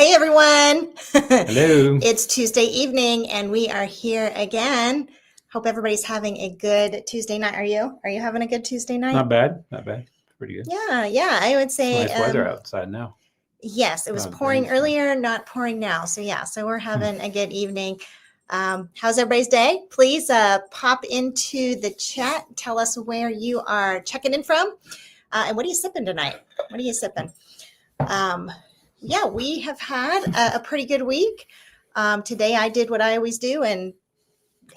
Hey everyone. Hello. It's Tuesday evening and we are here again. Hope everybody's having a good Tuesday night. Are you? Are you having a good Tuesday night? Not bad. Not bad. Pretty good. Yeah, I would It's say nice weather outside now. yes, it was Not pouring rainstorm. earlier, not pouring now. So we're having a good evening. How's everybody's day? Please pop into the chat. Tell us where you are checking in from. And what are you sipping tonight? What are you sipping? Yeah, we have had a pretty good week. Today I did what I always do, and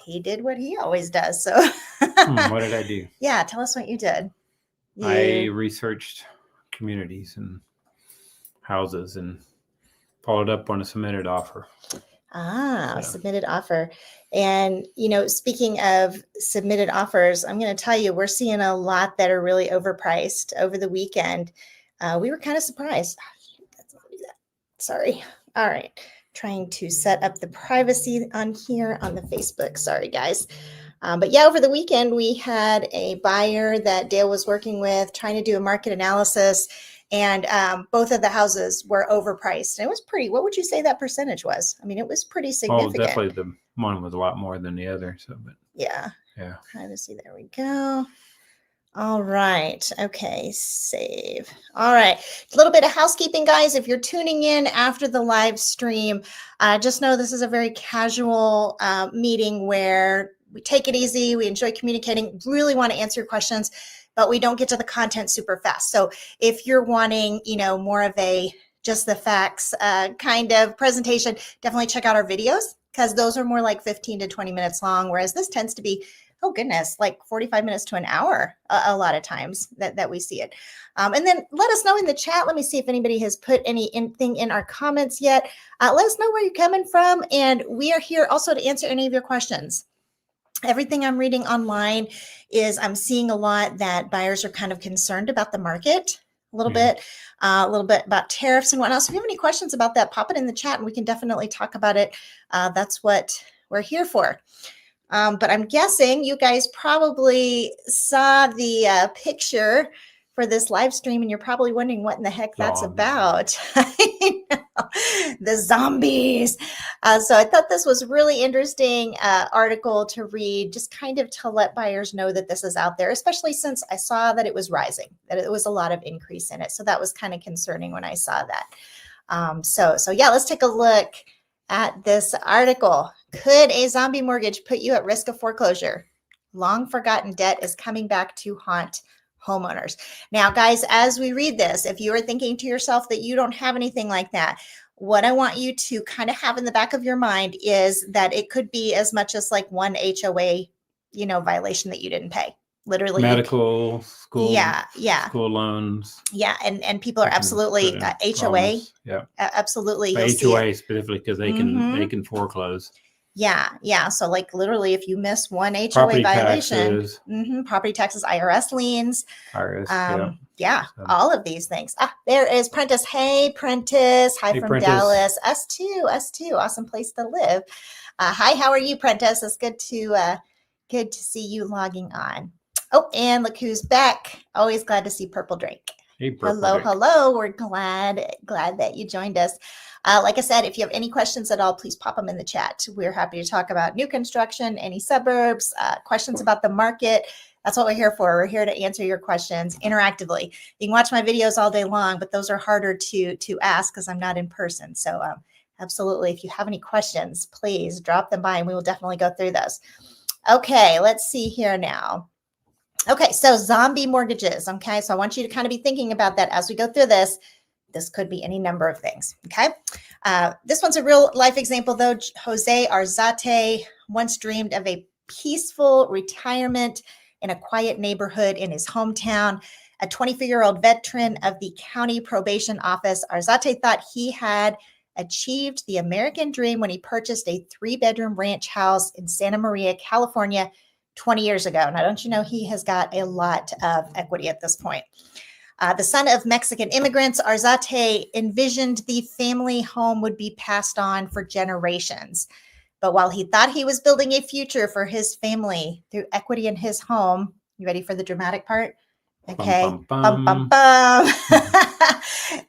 he did what he always does. So, What did I do? yeah, tell us what you did. I researched communities and houses and followed up on a submitted offer. Submitted offer. And, speaking of submitted offers, I'm going to tell you, we're seeing a lot that are really overpriced over the weekend. We were kind of surprised. Sorry. All right. Trying to set up the privacy on here on the Facebook. Sorry, guys. But yeah, over the weekend, we had a buyer that Dale was working with trying to do a market analysis, and both of the houses were overpriced. And it was pretty, what would you say that percentage was? I mean, it was pretty significant. Well, definitely the one was a lot more than the other. So, but yeah. Yeah. Privacy. There we go. All right. Okay. Save. All right. A little bit of housekeeping, guys. If you're tuning in after the live stream, just know this is a very casual meeting where we take it easy. We enjoy communicating, really want to answer your questions, but we don't get to the content super fast. So if you're wanting, more of a just the facts kind of presentation, definitely check out our videos because those are more like 15 to 20 minutes long, whereas this tends to be oh goodness, like 45 minutes to an hour a lot of times that we see it. And then let us know in the chat. Let me see if anybody has put anything in our comments yet. Let us know where you're coming from. And we are here also to answer any of your questions. Everything I'm reading online is I'm seeing a lot that buyers are kind of concerned about the market a little bit about tariffs and whatnot. So if you have any questions about that, pop it in the chat and we can definitely talk about it. That's what we're here for. But I'm guessing you guys probably saw the picture for this live stream and you're probably wondering what in the heck that's about. The zombies. So I thought this was a really interesting article to read, just kind of to let buyers know that this is out there, especially since I saw that it was rising, that it was a lot of increase in it. So that was kind of concerning when I saw that. So yeah, let's take a look at this article. Could a zombie mortgage put you at risk of foreclosure? Long forgotten debt is coming back to haunt homeowners. Now, guys, as we read this, if you are thinking to yourself that you don't have anything like that, what I want you to kind of have in the back of your mind is that it could be as much as like one HOA, violation that you didn't pay. Literally medical, school, school loans. Yeah, and people are absolutely HOA. Yeah, absolutely. HOA specifically because they can foreclose. Yeah. So like literally, if you miss one HOA property violation, taxes. Property taxes, IRS liens, IRS, all of these things. There is Prentice. Hey, Prentice. Hi from Prentice. Dallas. Us too. Awesome place to live. Hi, how are you, Prentice? It's good to see you logging on. Oh, and look who's back. Always glad to see Purple Drake. Hey, Purple Drake. Hello. We're glad that you joined us. Like I said, if you have any questions at all, please pop them in the chat. We're happy to talk about new construction, any suburbs, questions about the market. That's what we're here for. We're here to answer your questions interactively. You can watch my videos all day long, but those are harder to ask because I'm not in person. So absolutely, if you have any questions, please drop them by and we will definitely go through those. Okay, let's see here now. Okay, so zombie mortgages. Okay, so I want you to kind of be thinking about that as we go through this. This could be any number of things. Okay, this one's a real life example, though. Jose Arzate once dreamed of a peaceful retirement in a quiet neighborhood in his hometown. A 24-year-old veteran of the county probation office, Arzate thought he had achieved the American dream when he purchased a 3-bedroom ranch house in Santa Maria, California, 20 years ago. Now, don't you know he has got a lot of equity at this point? The son of Mexican immigrants, Arzate envisioned the family home would be passed on for generations. But while he thought he was building a future for his family through equity in his home, you ready for the dramatic part? Okay. Bum, bum, bum. Bum, bum, bum.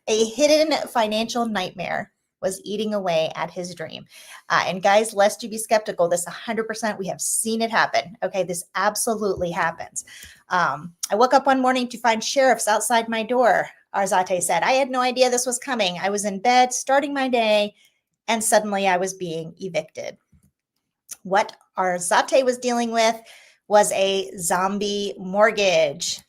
A hidden financial nightmare was eating away at his dream. And guys, lest you be skeptical, this 100%, we have seen it happen. Okay, this absolutely happens. I woke up one morning to find sheriffs outside my door, Arzate said. I had no idea this was coming. I was in bed, starting my day, and suddenly I was being evicted. What Arzate was dealing with was a zombie mortgage.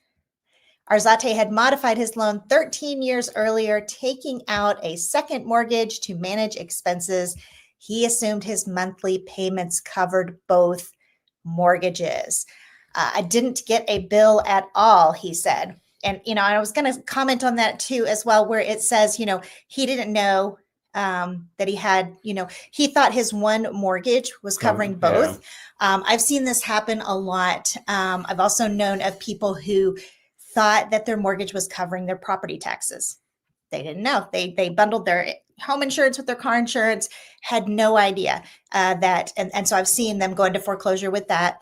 Arzate had modified his loan 13 years earlier, taking out a second mortgage to manage expenses. He assumed his monthly payments covered both mortgages. I didn't get a bill at all, he said. And, I was going to comment on that too, as well, where it says, he didn't know that he had, he thought his one mortgage was covering both. Yeah. I've seen this happen a lot. I've also known of people who thought that their mortgage was covering their property taxes. They didn't know. They bundled their home insurance with their car insurance, had no idea that. And so I've seen them go into foreclosure with that.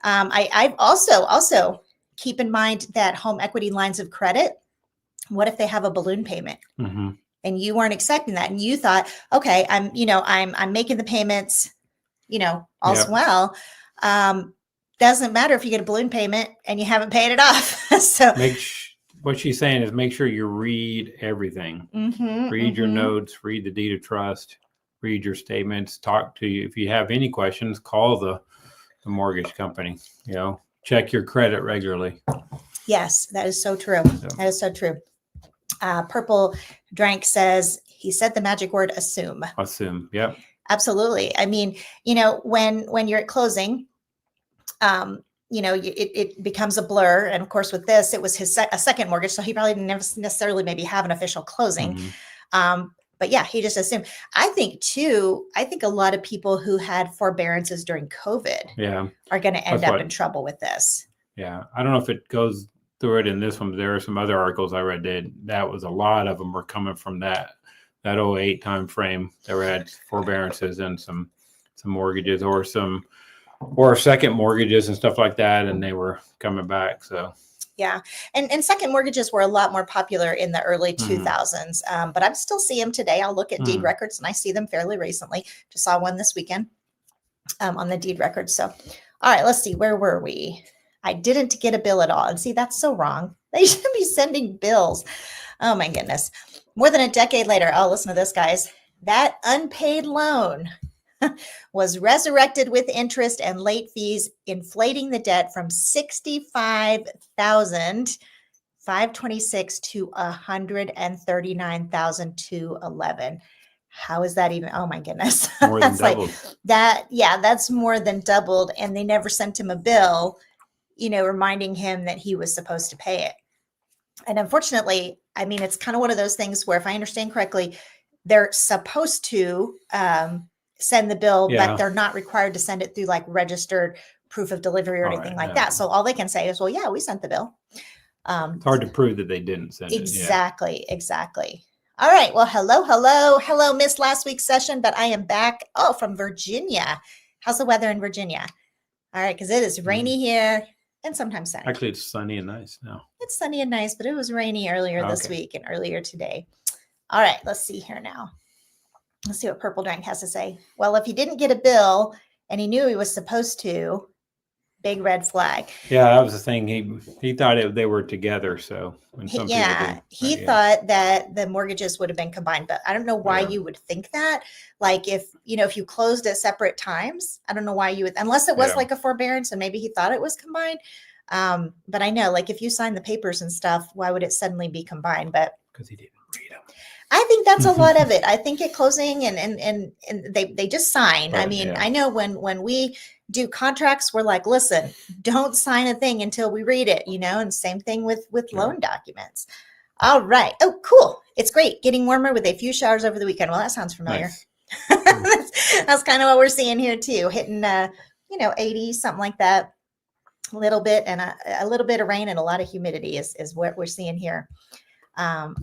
I've also keep in mind that home equity lines of credit, what if they have a balloon payment? Mm-hmm. And you weren't expecting that. And you thought, okay, I'm making the payments, all's well. Doesn't matter if you get a balloon payment and you haven't paid it off. So what she's saying is make sure you read everything. Mm-hmm, read your notes, read the deed of trust, read your statements, talk to you. If you have any questions, call the mortgage company, check your credit regularly. Yes, that is so true. That is so true. Purple Drank says, he said the magic word assume. Assume, yep. Absolutely. I mean, when you're at closing, it becomes a blur. And of course, with this, it was a second mortgage. So he probably didn't necessarily maybe have an official closing. Mm-hmm. But yeah, he just assumed. I think a lot of people who had forbearances during COVID are going to end up in trouble with this. Yeah. I don't know if it goes through it in this one, but there are some other articles I read that was a lot of them were coming from that 08 time frame. They had forbearances and some mortgages or second mortgages and stuff like that, and they were coming back. So yeah, and second mortgages were a lot more popular in the early 2000s, but I still see them today. I'll look at deed records, and I see them fairly recently. Just saw one this weekend on the deed records. So, all right, let's see. Where were we? I didn't get a bill at all. And see, that's so wrong. They should be sending bills. Oh, my goodness. More than a decade later, listen to this, guys. That unpaid loan was resurrected with interest and late fees, inflating the debt from $65,526 to $139,211. How is that even? Oh my goodness. More than doubled. That's more than doubled. And they never sent him a bill, reminding him that he was supposed to pay it. And unfortunately, I mean, it's kind of one of those things where, if I understand correctly, they're supposed to send the bill, but they're not required to send it through like registered proof of delivery or anything like that. So all they can say is, well, yeah, we sent the bill. It's hard to prove that they didn't send it. Exactly. All right. Well, hello. Missed last week's session, but I am back. Oh, from Virginia. How's the weather in Virginia? All right. Because it is rainy here and sometimes sunny. Actually, it's sunny and nice now. It's sunny and nice, but it was rainy earlier this week and earlier today. All right. Let's see here now. Let's see what Purple Drank has to say. Well, if he didn't get a bill and he knew he was supposed to, big red flag. Yeah, that was the thing. He thought they were together. So he thought that the mortgages would have been combined, but I don't know why you would think that. Like if you closed at separate times, I don't know why you would, unless it was like a forbearance and maybe he thought it was combined. But I know, like if you sign the papers and stuff, why would it suddenly be combined? But because he didn't read them. I think that's a lot of it. I think at closing and they just sign. Right, I mean, I know when we do contracts, we're like, listen, don't sign a thing until we read it, and same thing with loan documents. All right. Oh, cool. It's great. Getting warmer with a few showers over the weekend. Well, that sounds familiar. Nice. That's kind of what we're seeing here too. Hitting, 80, something like that. A little bit and a little bit of rain and a lot of humidity is what we're seeing here.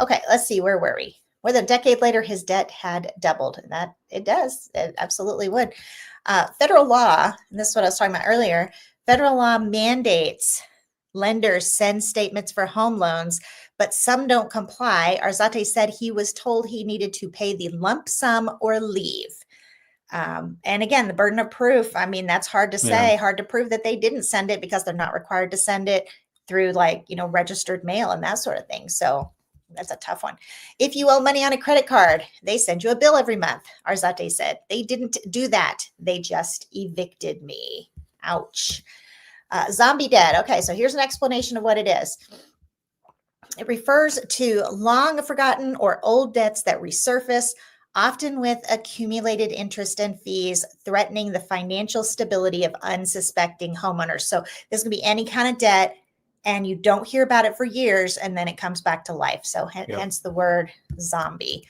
Okay. Let's see. Where were we? More than a decade later, his debt had doubled. And that it does. It absolutely would. Federal law, and this is what I was talking about earlier, federal law mandates lenders send statements for home loans, but some don't comply. Arzate said he was told he needed to pay the lump sum or leave. And again, the burden of proof, I mean, that's hard to say, hard to prove that they didn't send it because they're not required to send it through like, registered mail and that sort of thing. So that's a tough one. If you owe money on a credit card, they send you a bill every month. Arzate said they didn't do that. They just evicted me. Ouch. Zombie debt. Okay, so here's an explanation of what it is. It refers to long forgotten or old debts that resurface, often with accumulated interest and fees, threatening the financial stability of unsuspecting homeowners. So this can be any kind of debt, and you don't hear about it for years, and then it comes back to life. So hence the word zombie.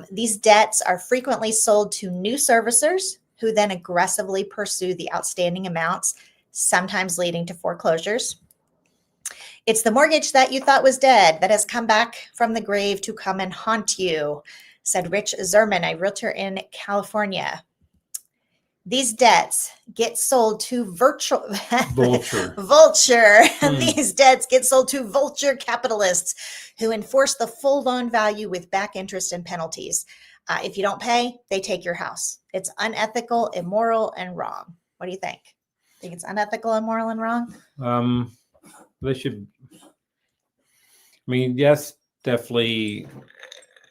These debts are frequently sold to new servicers who then aggressively pursue the outstanding amounts, sometimes leading to foreclosures. It's the mortgage that you thought was dead that has come back from the grave to come and haunt you, said Rich Zerman, a realtor in California. These debts get sold to vulture. These debts get sold to vulture capitalists who enforce the full loan value with back interest and penalties. If you don't pay, they take your house. It's unethical, immoral, and wrong. What do you think? Think it's unethical, immoral, and wrong? They should. I mean, yes, definitely.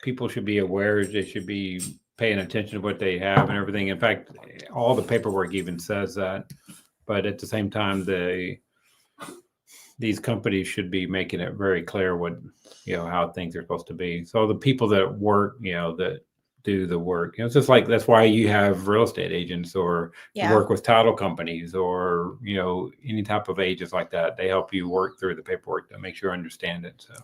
People should be aware. They should be paying attention to what they have and everything. In fact, all the paperwork even says that. But at the same time, these companies should be making it very clear what how things are supposed to be. So the people that work, that do the work, it's just like that's why you have real estate agents or you work with title companies or any type of agents like that. They help you work through the paperwork to make sure you understand it. So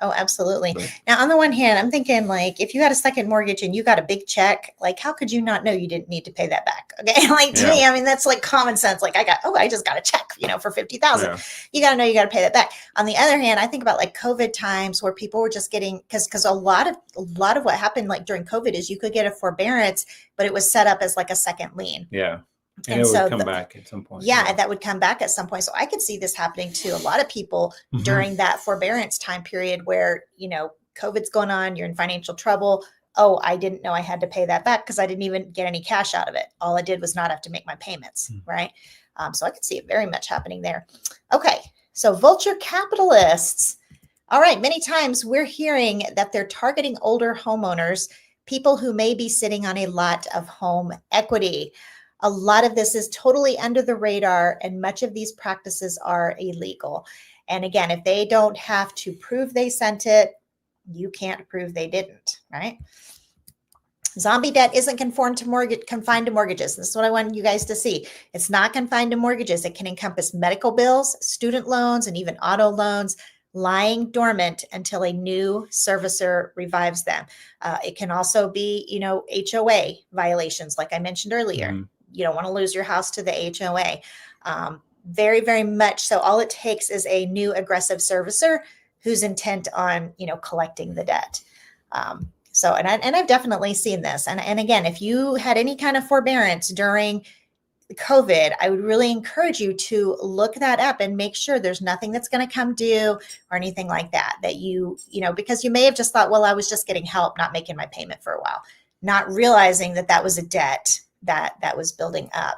oh, absolutely. Now, on the one hand, I'm thinking like if you had a second mortgage and you got a big check, like how could you not know you didn't need to pay that back? Okay, like to me, I mean that's like common sense. Like I just got a check, for $50,000. You got to know you got to pay that back. On the other hand, I think about like COVID times where people were just getting because a lot of what happened like during COVID is you could get a forbearance, but it was set up as like a second lien. And it would come back at some point. And that would come back at some point. So I could see this happening to a lot of people during that forbearance time period where, COVID's going on, you're in financial trouble. Oh, I didn't know I had to pay that back because I didn't even get any cash out of it. All I did was not have to make my payments, right? So I could see it very much happening there. Okay, so vulture capitalists. All right, many times we're hearing that they're targeting older homeowners, people who may be sitting on a lot of home equity. A lot of this is totally under the radar, and much of these practices are illegal. And again, if they don't have to prove they sent it, you can't prove they didn't, right? Zombie debt isn't confined to mortgages. This is what I want you guys to see. It's not confined to mortgages. It can encompass medical bills, student loans, and even auto loans lying dormant until a new servicer revives them. It can also be, HOA violations, like I mentioned earlier. You don't want to lose your house to the HOA. Very, very much so. All it takes is a new aggressive servicer who's intent on, collecting the debt. And I've definitely seen this. And again, if you had any kind of forbearance during COVID, I would really encourage you to look that up and make sure there's nothing that's going to come due or anything like that, because you may have just thought, well, I was just getting help, not making my payment for a while, not realizing that was a debt that was building up.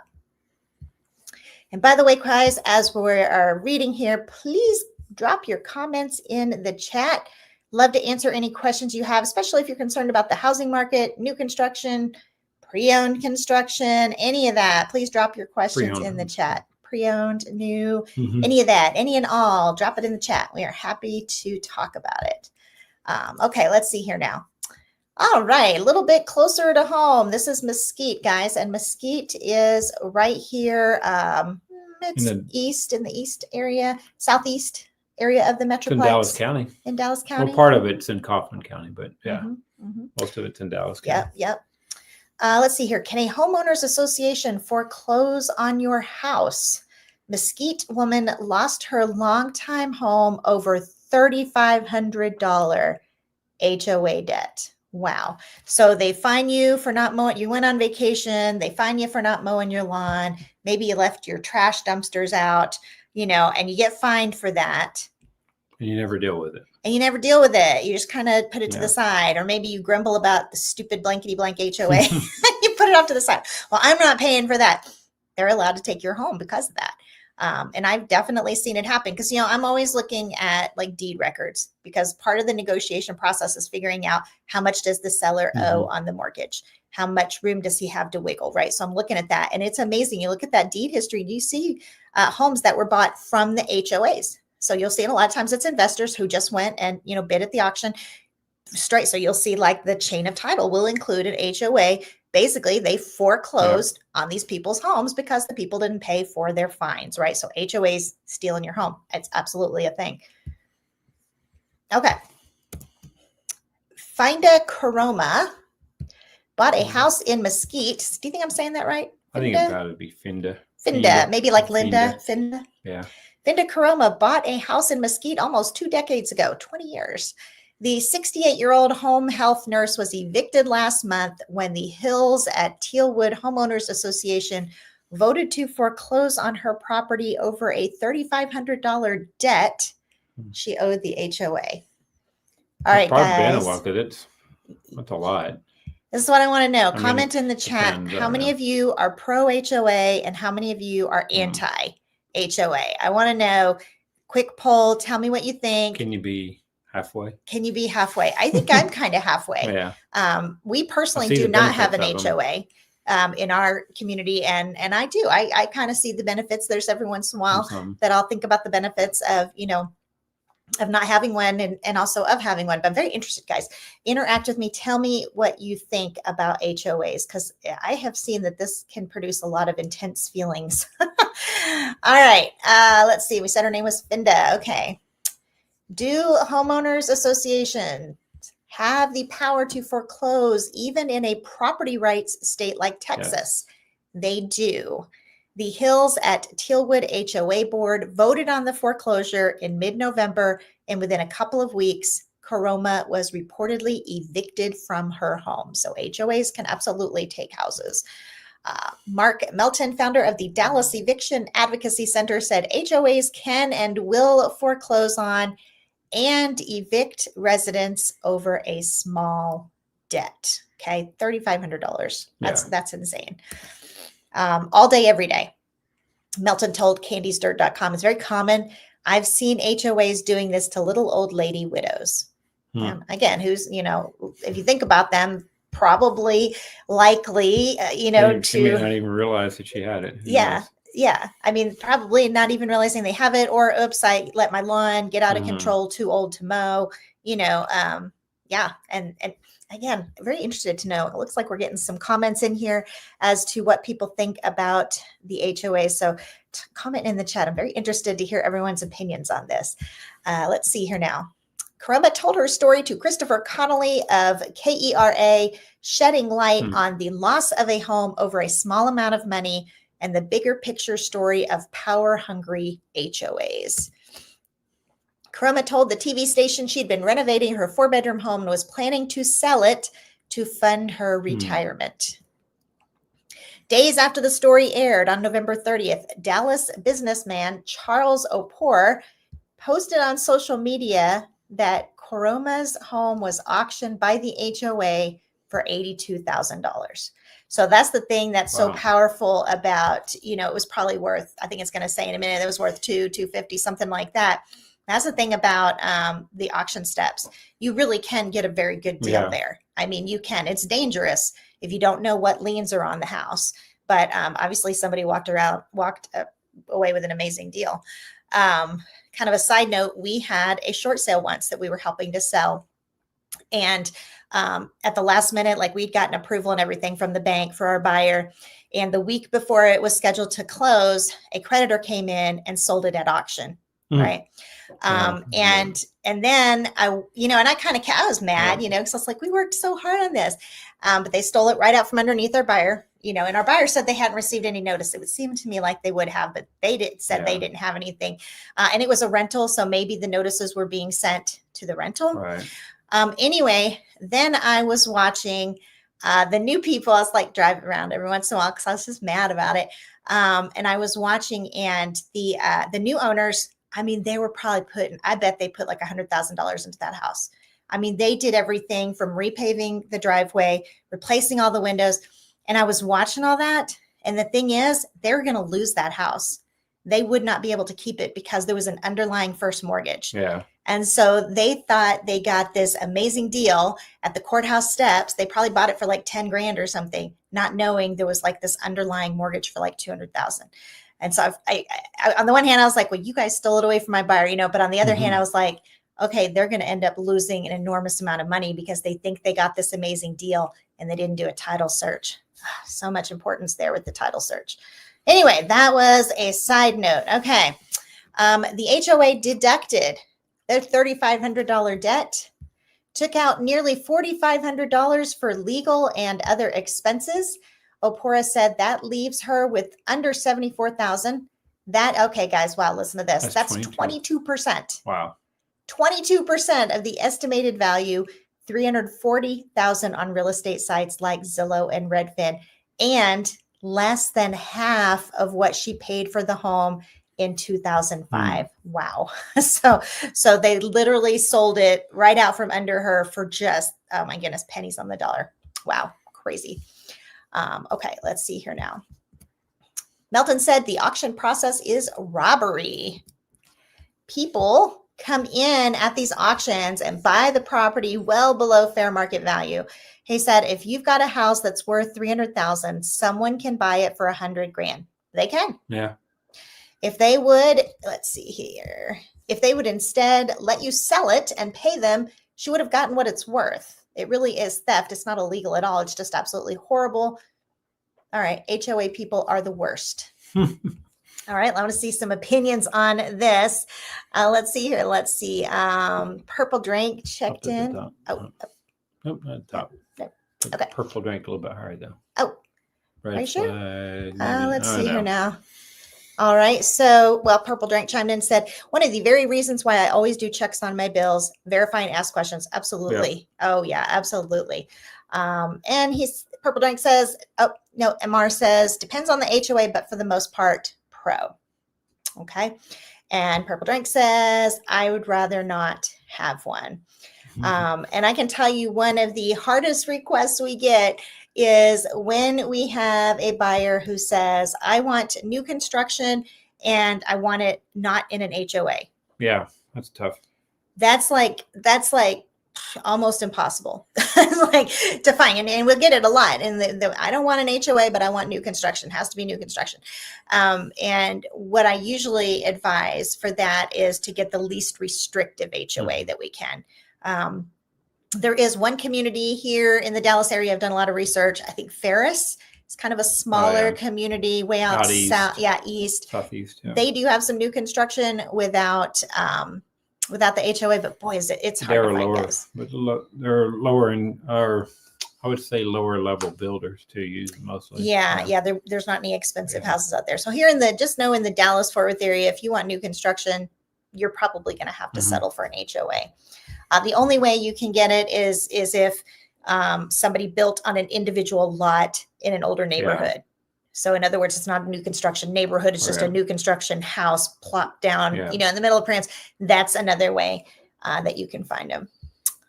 And by the way, guys, as we are reading here, please drop your comments in the chat. Love to answer any questions you have, especially if you're concerned about the housing market, new construction, pre-owned construction, any of that. Please drop your questions in the chat. Pre-owned, new, any of that, any and all, drop it in the chat. We are happy to talk about it. Okay, let's see here now. All right, a little bit closer to home. This is Mesquite, guys, and Mesquite is right here. It's in the east area, southeast area of the Metroplex. In Dallas County. In Dallas County. Well, part of it's in Kaufman County, but most of it's in Dallas County. Yep. Let's see here. Can a homeowners association foreclose on your house? Mesquite woman lost her longtime home over $3,500 HOA debt. Wow. So they fine you for not mowing. You went on vacation. They fine you for not mowing your lawn. Maybe you left your trash dumpsters out, and you get fined for that. And you never deal with it. And you never deal with it. You just kind of put it to Yeah. the side, or maybe you grumble about the stupid blankety blank HOA. You put it off to the side. Well, I'm not paying for that. They're allowed to take your home because of that. And I've definitely seen it happen because, I'm always looking at like deed records, because part of the negotiation process is figuring out how much does the seller owe on the mortgage? How much room does he have to wiggle, right? So I'm looking at that, and it's amazing. You look at that deed history, you see homes that were bought from the HOAs. So you'll see it a lot of times it's investors who just went and, bid at the auction straight. So you'll see like the chain of title will include an HOA. Basically, they foreclosed on these people's homes because the people didn't pay for their fines, right? So HOAs stealing your home. It's absolutely a thing. Okay. Finda Karoma bought a house in Mesquite. Do you think I'm saying that right? I think it's got to be Finda. Finda, maybe like Linda. Finda. Yeah. Finda Karoma bought a house in Mesquite almost 2 decades ago, 20 years. The 68-year-old home health nurse was evicted last month when the Hills at Tealwood Homeowners Association voted to foreclose on her property over a $3,500 debt she owed the HOA. All right, probably guys. been a while, because that's a lot. This is what I want to know. Comment in the chat. How many of you are pro HOA and how many of you are anti HOA? I want to know. Quick poll. Tell me what you think. Can you be halfway? Can you be halfway? I think I'm kind of halfway. Yeah. We personally do not have an HOA in our community, and I do. I kind of see the benefits. There's every once in a while that I'll think about the benefits of, of not having one and also of having one. But I'm very interested, guys. Interact with me. Tell me what you think about HOAs, because I have seen that this can produce a lot of intense feelings. All right. Let's see. We said her name was Finda. Okay. Do homeowners associations have the power to foreclose even in a property rights state like Texas? Yes. They do. The Hills at Tealwood HOA board voted on the foreclosure in mid-November, and within a couple of weeks, Karoma was reportedly evicted from her home. So HOAs can absolutely take houses. Mark Melton, founder of the Dallas Eviction Advocacy Center, said HOAs can and will foreclose on and evict residents over a small debt. Okay, $3,500. That's insane. All day, every day. Melton told candiesdirt.com, it's very common. I've seen HOAs doing this to little old lady widows. Again, who's, if you think about them, probably likely, she may not even realize that she had it. Yeah. I mean, probably not even realizing they have it, or oops, I let my lawn get out of control, too old to mow, And again, very interested to know. It looks like we're getting some comments in here as to what people think about the HOA. So comment in the chat. I'm very interested to hear everyone's opinions on this. Let's see here now. Karoma told her story to Christopher Connolly of KERA, shedding light on the loss of a home over a small amount of money and the bigger picture story of power-hungry HOAs. Karoma told the TV station she'd been renovating her 4-bedroom home and was planning to sell it to fund her retirement. Days after the story aired on November 30th, Dallas businessman Charles Opor posted on social media that Karoma's home was auctioned by the HOA for $82,000. So that's the thing that's so powerful about, it was probably worth, I think it's going to say in a minute, it was worth $250, something like that. That's the thing about the auction steps. You really can get a very good deal there. I mean, you can. It's dangerous if you don't know what liens are on the house. But obviously somebody walked away with an amazing deal. Kind of a side note, we had a short sale once that we were helping to sell. And at the last minute, like we'd gotten approval and everything from the bank for our buyer. And the week before it was scheduled to close, a creditor came in and sold it at auction. Right. And then I was mad, because I was like, we worked so hard on this. But they stole it right out from underneath our buyer, and our buyer said they hadn't received any notice. It would seem to me like they would have, but they said they didn't have anything. And it was a rental. So maybe the notices were being sent to the rental. Right. Anyway, then I was watching the new people. I was like driving around every once in a while because I was just mad about it. And I was watching, and the new owners I mean, they were probably I bet they put like $100,000 into that house. I mean, they did everything from repaving the driveway, replacing all the windows. And I was watching all that. And the thing is, they're going to lose that house. They would not be able to keep it because there was an underlying first mortgage. Yeah. And so they thought they got this amazing deal at the courthouse steps. They probably bought it for like 10 grand or something, not knowing there was like this underlying mortgage for like 200,000. And so I on the one hand, I was like, well, you guys stole it away from my buyer, you know, but on the other hand, I was like, okay, they're going to end up losing an enormous amount of money because they think they got this amazing deal and they didn't do a title search. So much importance there with the title search. Anyway, that was a side note. Okay. The HOA deducted their $3,500 debt, took out nearly $4,500 for legal and other expenses. Opora said that leaves her with under $74,000. Okay, guys, wow, listen to this. That's 22%. Wow. 22% of the estimated value, $340,000 on real estate sites like Zillow and Redfin, and less than half of what she paid for the home in 2005. Wow. So they literally sold it right out from under her for just, oh my goodness, pennies on the dollar. Wow. Crazy. Okay, let's see here now. Melton said the auction process is robbery. People come in at these auctions and buy the property well below fair market value. He said, if you've got a house that's worth 300,000, someone can buy it for 100 grand. They can. Yeah. If they would, let's see here. If they would instead let you sell it and pay them, she would have gotten what it's worth. It really is theft. It's not illegal at all. It's just absolutely horrible. All right. HOA people are the worst. All right. I want to see some opinions on this. Let's see here. Let's see. Purple Drink checked in. Nope, not the top. No. Okay. Purple Drink a little bit higher though. Oh, Red are you sure? flag, Let's see here now. All right. So, well, Purple Drink chimed in and said, one of the very reasons why I always do checks on my bills, verify and ask questions. Absolutely. Yep. Oh, yeah, absolutely. And Purple Drink says, oh, no, MR says, depends on the HOA, but for the most part, pro. Okay. And Purple Drink says, I would rather not have one. And I can tell you one of the hardest requests we get is when we have a buyer who says, I want new construction and I want it not in an HOA. Yeah, that's tough. That's like almost impossible like to find. And we'll get it a lot. And I don't want an HOA, but I want new construction. It has to be new construction. And what I usually advise for that is to get the least restrictive HOA that we can. There is one community here in the Dallas area. I've done a lot of research. I think Ferris. It's kind of a smaller community way out south. Yeah, east. Southeast. Yeah. They do have some new construction without the HOA, but boy, it's hard to find those. But they're lower in, or I would say lower level builders to use mostly. Yeah. There's not any expensive houses out there. So here in the Dallas Fort Worth area, if you want new construction, you're probably going to have to settle for an HOA. The only way you can get it is if somebody built on an individual lot in an older neighborhood. Yeah. So in other words, it's not a new construction neighborhood. It's just a new construction house plopped down, in the middle of France. That's another way that you can find them.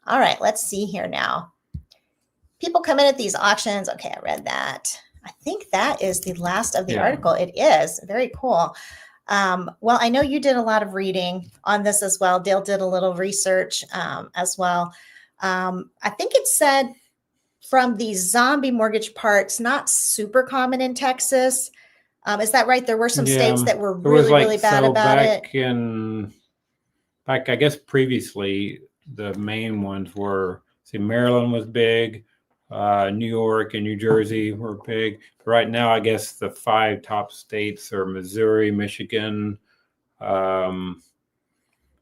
All right, let's see here now. People come in at these auctions. Okay, I read that. I think that is the last of the article. It is very cool. Well, I know you did a lot of reading on this as well. Dale did a little research as well. I think it said from the zombie mortgage parts, not super common in Texas. Is that right? There were some states that were really bad about it. Back, I guess previously, the main ones were, Maryland was big, New York and New Jersey were big. Right now, I guess the 5 top states are Missouri, Michigan, Illinois.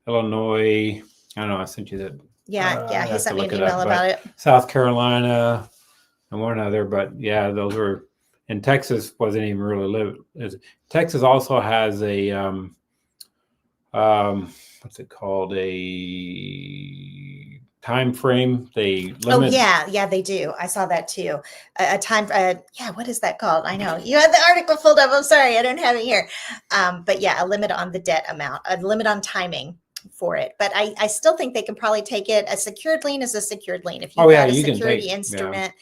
I don't know. I sent you that. Yeah. He sent me an email about it. South Carolina and one other, but yeah, those were. And Texas wasn't even really Texas also has a what's it called? A time frame. They Oh limit. yeah, they do. I saw that too. A time. Yeah, what is that called? I know you had the article pulled up. I'm sorry, I don't have it here. But yeah, a limit on the debt amount, a limit on timing for it. But I still think they can probably take it. A secured lien is a secured lien. If you've got a You can security take instrument.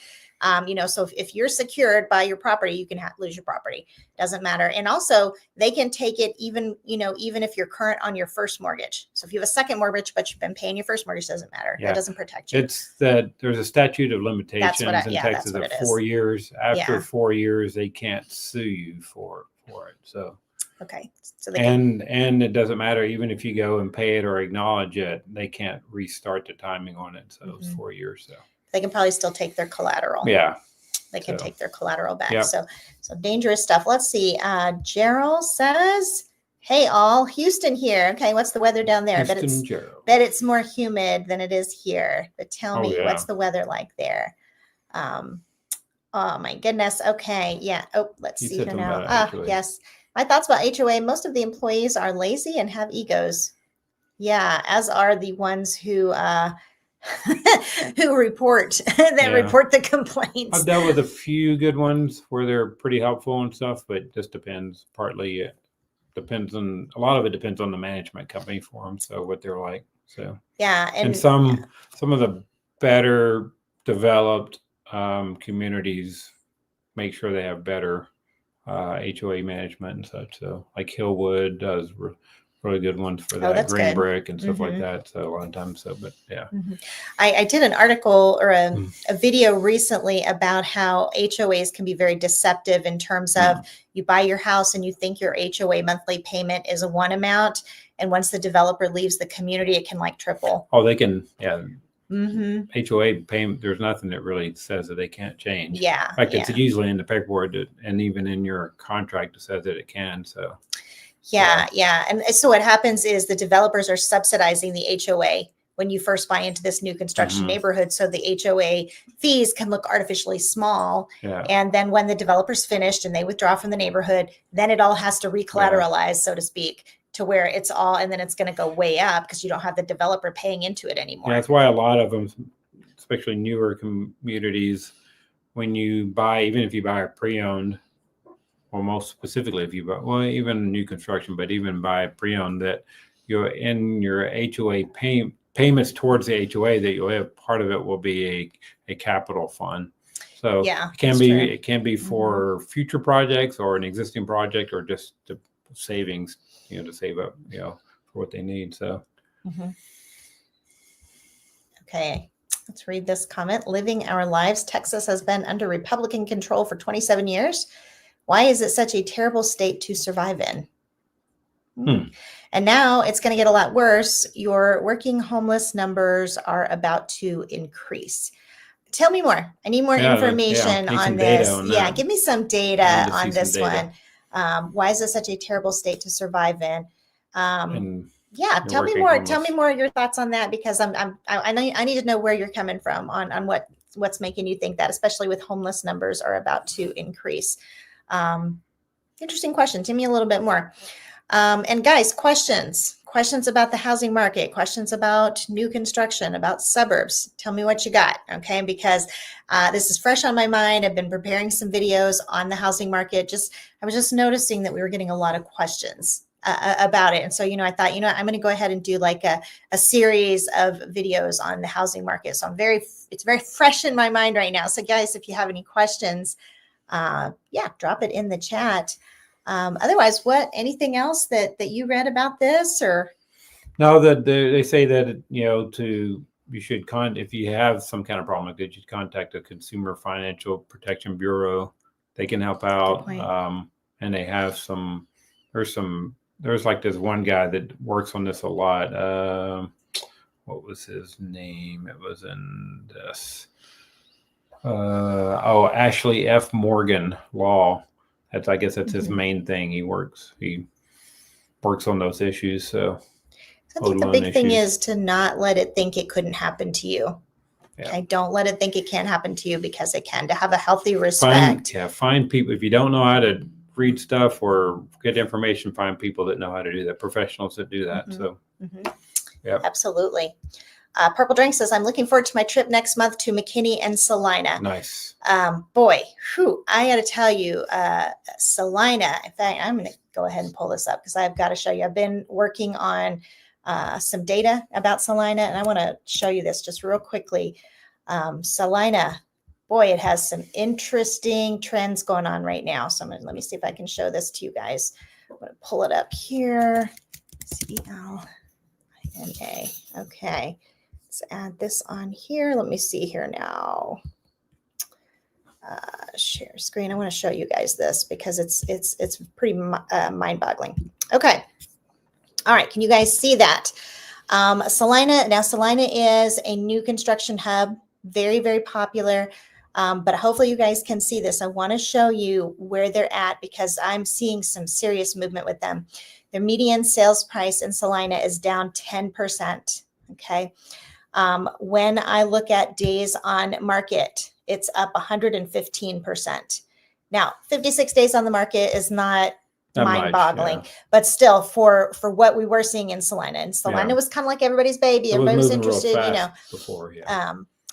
So if you're secured by your property, you can lose your property. Doesn't matter. And also they can take it even if you're current on your first mortgage. So if you have a second mortgage, but you've been paying your first mortgage, doesn't matter. Yeah. That doesn't protect you. It's that there's a statute of limitations in Texas of 4 years. After 4 years, they can't sue you for it. So okay. So and it doesn't matter even if you go and pay it or acknowledge it, they can't restart the timing on it. So it's 4 years. So they can probably still take their collateral. Yeah. They can take their collateral back. Yep. So dangerous stuff. Let's see. Gerald says, hey, all, Houston here. Okay, what's the weather down there? Bet it's more humid than it is here. But tell me, what's the weather like there? Oh, my goodness. Okay, yeah. Oh, let's see here now. Yes. My thoughts about HOA. Most of the employees are lazy and have egos. Yeah, as are the ones who who report the complaints. I've dealt with a few good ones where they're pretty helpful and stuff, but it just depends. Partly it depends on, a lot of it depends on the management company for them. So what they're like. So yeah, and some of the better developed communities make sure they have better HOA management and such. So like Hillwood does really good ones for that, green brick and stuff like that. So a lot of times, but yeah. I did an article or a video recently about how HOAs can be very deceptive in terms of you buy your house and you think your HOA monthly payment is one amount. And once the developer leaves the community, it can like triple. Oh, they can. Yeah. HOA payment, there's nothing that really says that they can't change. Yeah. In fact, it's usually in the paperwork and even in your contract it says that it can. So yeah. And so what happens is the developers are subsidizing the HOA when you first buy into this new construction neighborhood. So the HOA fees can look artificially small. Yeah. And then when the developer's finished and they withdraw from the neighborhood, then it all has to recollateralize, so to speak, to where it's all, and then it's going to go way up because you don't have the developer paying into it anymore. Yeah, that's why a lot of them, especially newer communities, when you buy, even if you buy a pre-owned, or most specifically if you buy, well, even new construction, but even buy pre-owned, that you're in your HOA payments towards the HOA, that you'll have part of it will be a capital fund. So it can be for future projects or an existing project or just the savings, to save up, for what they need. So. Okay. Let's read this comment. Living our lives. Texas has been under Republican control for 27 years. Why is it such a terrible state to survive in? And now it's going to get a lot worse. Your working homeless numbers are about to increase. Tell me more. I need more information on this. Give me some data on this one. Why is it such a terrible state to survive in? Tell me more. Tell me more of your thoughts on that, because I need to know where you're coming from on what's making you think that, especially with homeless numbers are about to increase. Interesting question. Tell me a little bit more. And guys, questions about the housing market, questions about new construction, about suburbs. Tell me what you got. Okay. Because, this is fresh on my mind. I've been preparing some videos on the housing market. I was just noticing that we were getting a lot of questions about it. And so, I thought, I'm going to go ahead and do like a series of videos on the housing market. So it's very fresh in my mind right now. So guys, if you have any questions, drop it in the chat. Otherwise, anything else that you read about this, or? No, that they say that, you should if you have some kind of problem like that, you should contact the Consumer Financial Protection Bureau. They can help out. And they have there's like this one guy that works on this a lot. What was his name? It was in this. Ashley F. Morgan Law. I guess that's his main thing. He works on those issues. So I think the big thing is to not let it think it couldn't happen to you. Yeah. Okay, don't let it think it can't happen to you, because it can. To have a healthy respect. Find people. If you don't know how to read stuff or get information, find people that know how to do that, professionals that do that. So Absolutely. Purple Drink says, I'm looking forward to my trip next month to McKinney and Salina. Nice. Boy, I got to tell you, Salina, in fact, I'm going to go ahead and pull this up because I've got to show you. I've been working on some data about Salina, and I want to show you this just real quickly. Salina, boy, it has some interesting trends going on right now. So let me see if I can show this to you guys. I'm going to pull it up here. CLINA. Okay. Let's add this on here. Let me see here now. Share screen. I want to show you guys this because it's pretty mind-boggling. Okay. All right. Can you guys see that? Salina. Now, Salina is a new construction hub. Very, very popular. But hopefully you guys can see this. I want to show you where they're at because I'm seeing some serious movement with them. Their median sales price in Salina is down 10%. Okay. When I look at days on market, it's up 115%. Now, 56 days on the market is not mind-boggling, but still for what we were seeing in Salina. And Salina was kind of like everybody's baby. Everybody was interested, before,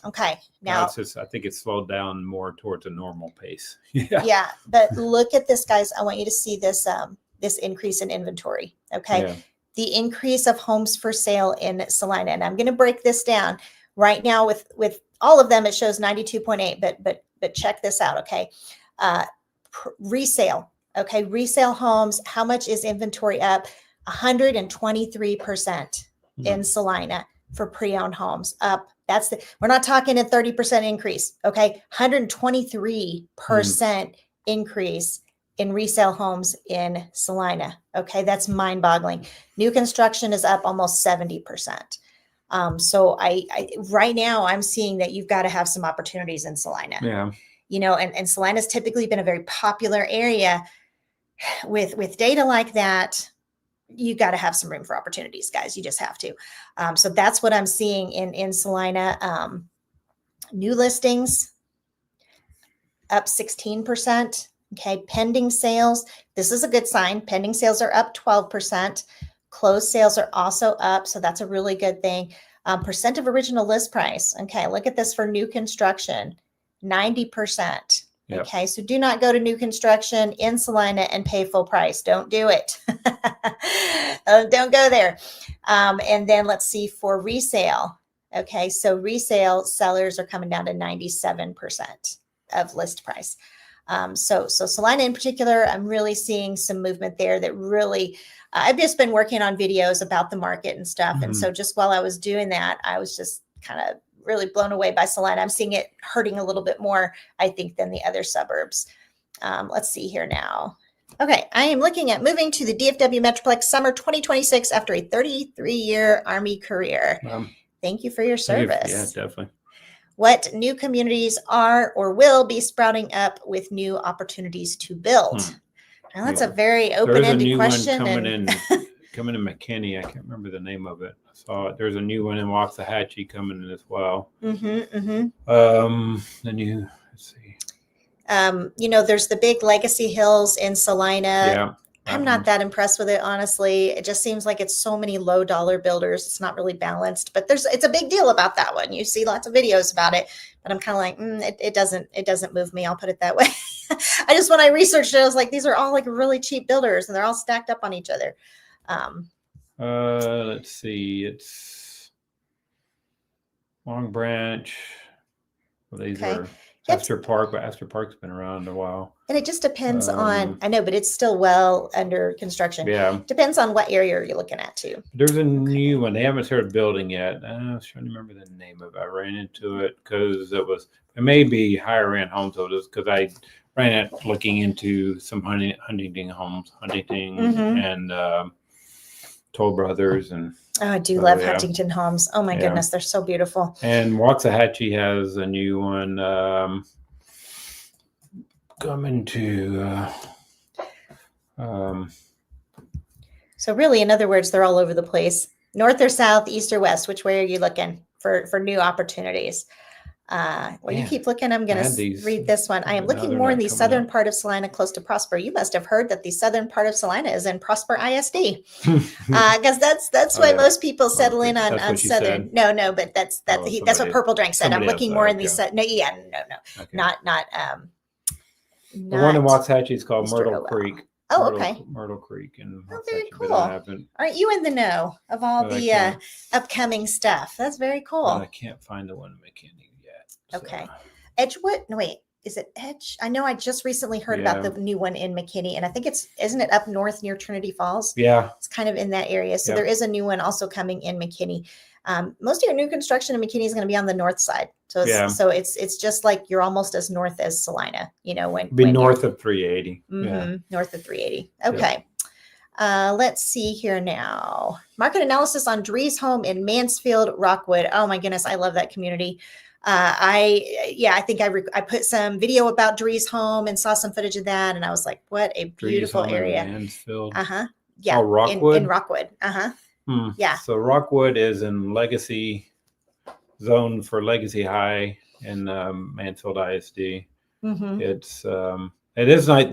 okay. Now I think it's slowed down more towards a normal pace. Yeah. But look at this, guys. I want you to see this, this increase in inventory. Okay. Yeah. The increase of homes for sale in Salina. And I'm going to break this down right now with all of them. It shows 92.8, but check this out. Okay. Resale. Okay. Resale homes. How much is inventory up? 123% in Salina for pre-owned homes up. We're not talking a 30% increase. Okay. 123% increase in resale homes in Salina. Okay. That's mind boggling. New construction is up almost 70%. So I right now I'm seeing that you've got to have some opportunities in Salina. Yeah. And Salina's typically been a very popular area with data like that. You got to have some room for opportunities, guys. You just have to. So that's what I'm seeing in Salina. New listings up 16%. Okay. Pending sales. This is a good sign. Pending sales are up 12%. Closed sales are also up. So that's a really good thing. Percent of original list price. Okay. Look at this for new construction, 90%. Yep. Okay. So do not go to new construction in Salina and pay full price. Don't do it. Don't go there. And then let's see for resale. Okay. So resale sellers are coming down to 97% of list price. So Salina in particular, I'm really seeing some movement there that really, I've just been working on videos about the market and stuff. And so just while I was doing that, I was just kind of really blown away by Salina. I'm seeing it hurting a little bit more, I think, than the other suburbs. Let's see here now. Okay, I am looking at moving to the DFW Metroplex summer 2026 after a 33-year Army career. Thank you for your service. Yeah, definitely. What new communities are or will be sprouting up with new opportunities to build? Now, that's a very open-ended question. There's a new one coming in McKinney. I can't remember the name of it. I saw it. There's a new one in Waxahachie coming in as well. Let's see. There's the big Legacy Hills in Salina. Yeah. I'm not that impressed with it, honestly. It just seems like it's so many low dollar builders. It's not really balanced, but it's a big deal about that one. You see lots of videos about it, but I'm kind of like, it doesn't move me. I'll put it that way. When I researched it, I was like, these are all like really cheap builders and they're all stacked up on each other. Let's see. It's Long Branch. Well, these are Astor Park, but Astor Park's been around a while. And it just depends on, I know, but it's still well under construction. Yeah. Depends on what area you're looking at too. There's a new one. They haven't started building yet. I was trying to remember the name of it. I ran into it because it may be higher end homes. So just because I ran it looking into some Huntington homes, and Toll Brothers. And oh, I do love Huntington homes. Oh my goodness. They're so beautiful. And Waxahachie has a new one coming to so really, in other words, they're all over the place. North or south, east or west? Which way are you looking for new opportunities? While you Man, keep looking, I'm going had to these, read this one. I am but now looking they're more in not the coming southern up. part of Salina, close to Prosper. You must have heard that the southern part of Salina is in Prosper ISD, because that's Oh, why yeah. most people settle in That's on what she southern. said. No, but that's Oh, that's what Purple Drank said. I'm somebody else looking said, more in the okay. no, yeah, no, Okay. not The one in Waxahachie is called Mr. Myrtle Howell. Oh, Creek. Okay. Myrtle Creek in Oh, very Waxahachie, but cool. I haven't. Aren't you in the know of all But I the can't. upcoming stuff? That's very cool. But I can't find the one in McKinney yet. so. Okay. Edgewood? No, wait. Is it Edge? I know I just recently heard about the new one in McKinney, and I think isn't it up north near Trinity Falls? Yeah. It's kind of in that area. So Yep. there is a new one also coming in McKinney. Most of your new construction in McKinney is going to be on the north side. So it's just like you're almost as north as Salina, you know, when north of 380. Yeah. North of 380. Okay. Yep. Let's see here now. Market analysis on Drees home in Mansfield, Rockwood. Oh my goodness. I love that community. I think I put some video about Drees home and saw some footage of that. And I was like, what a beautiful area. Mansfield. Yeah. Oh, Rockwood? In Rockwood. Yeah. So Rockwood is in Legacy zone for Legacy High in Mansfield ISD. Mm-hmm. It is nice.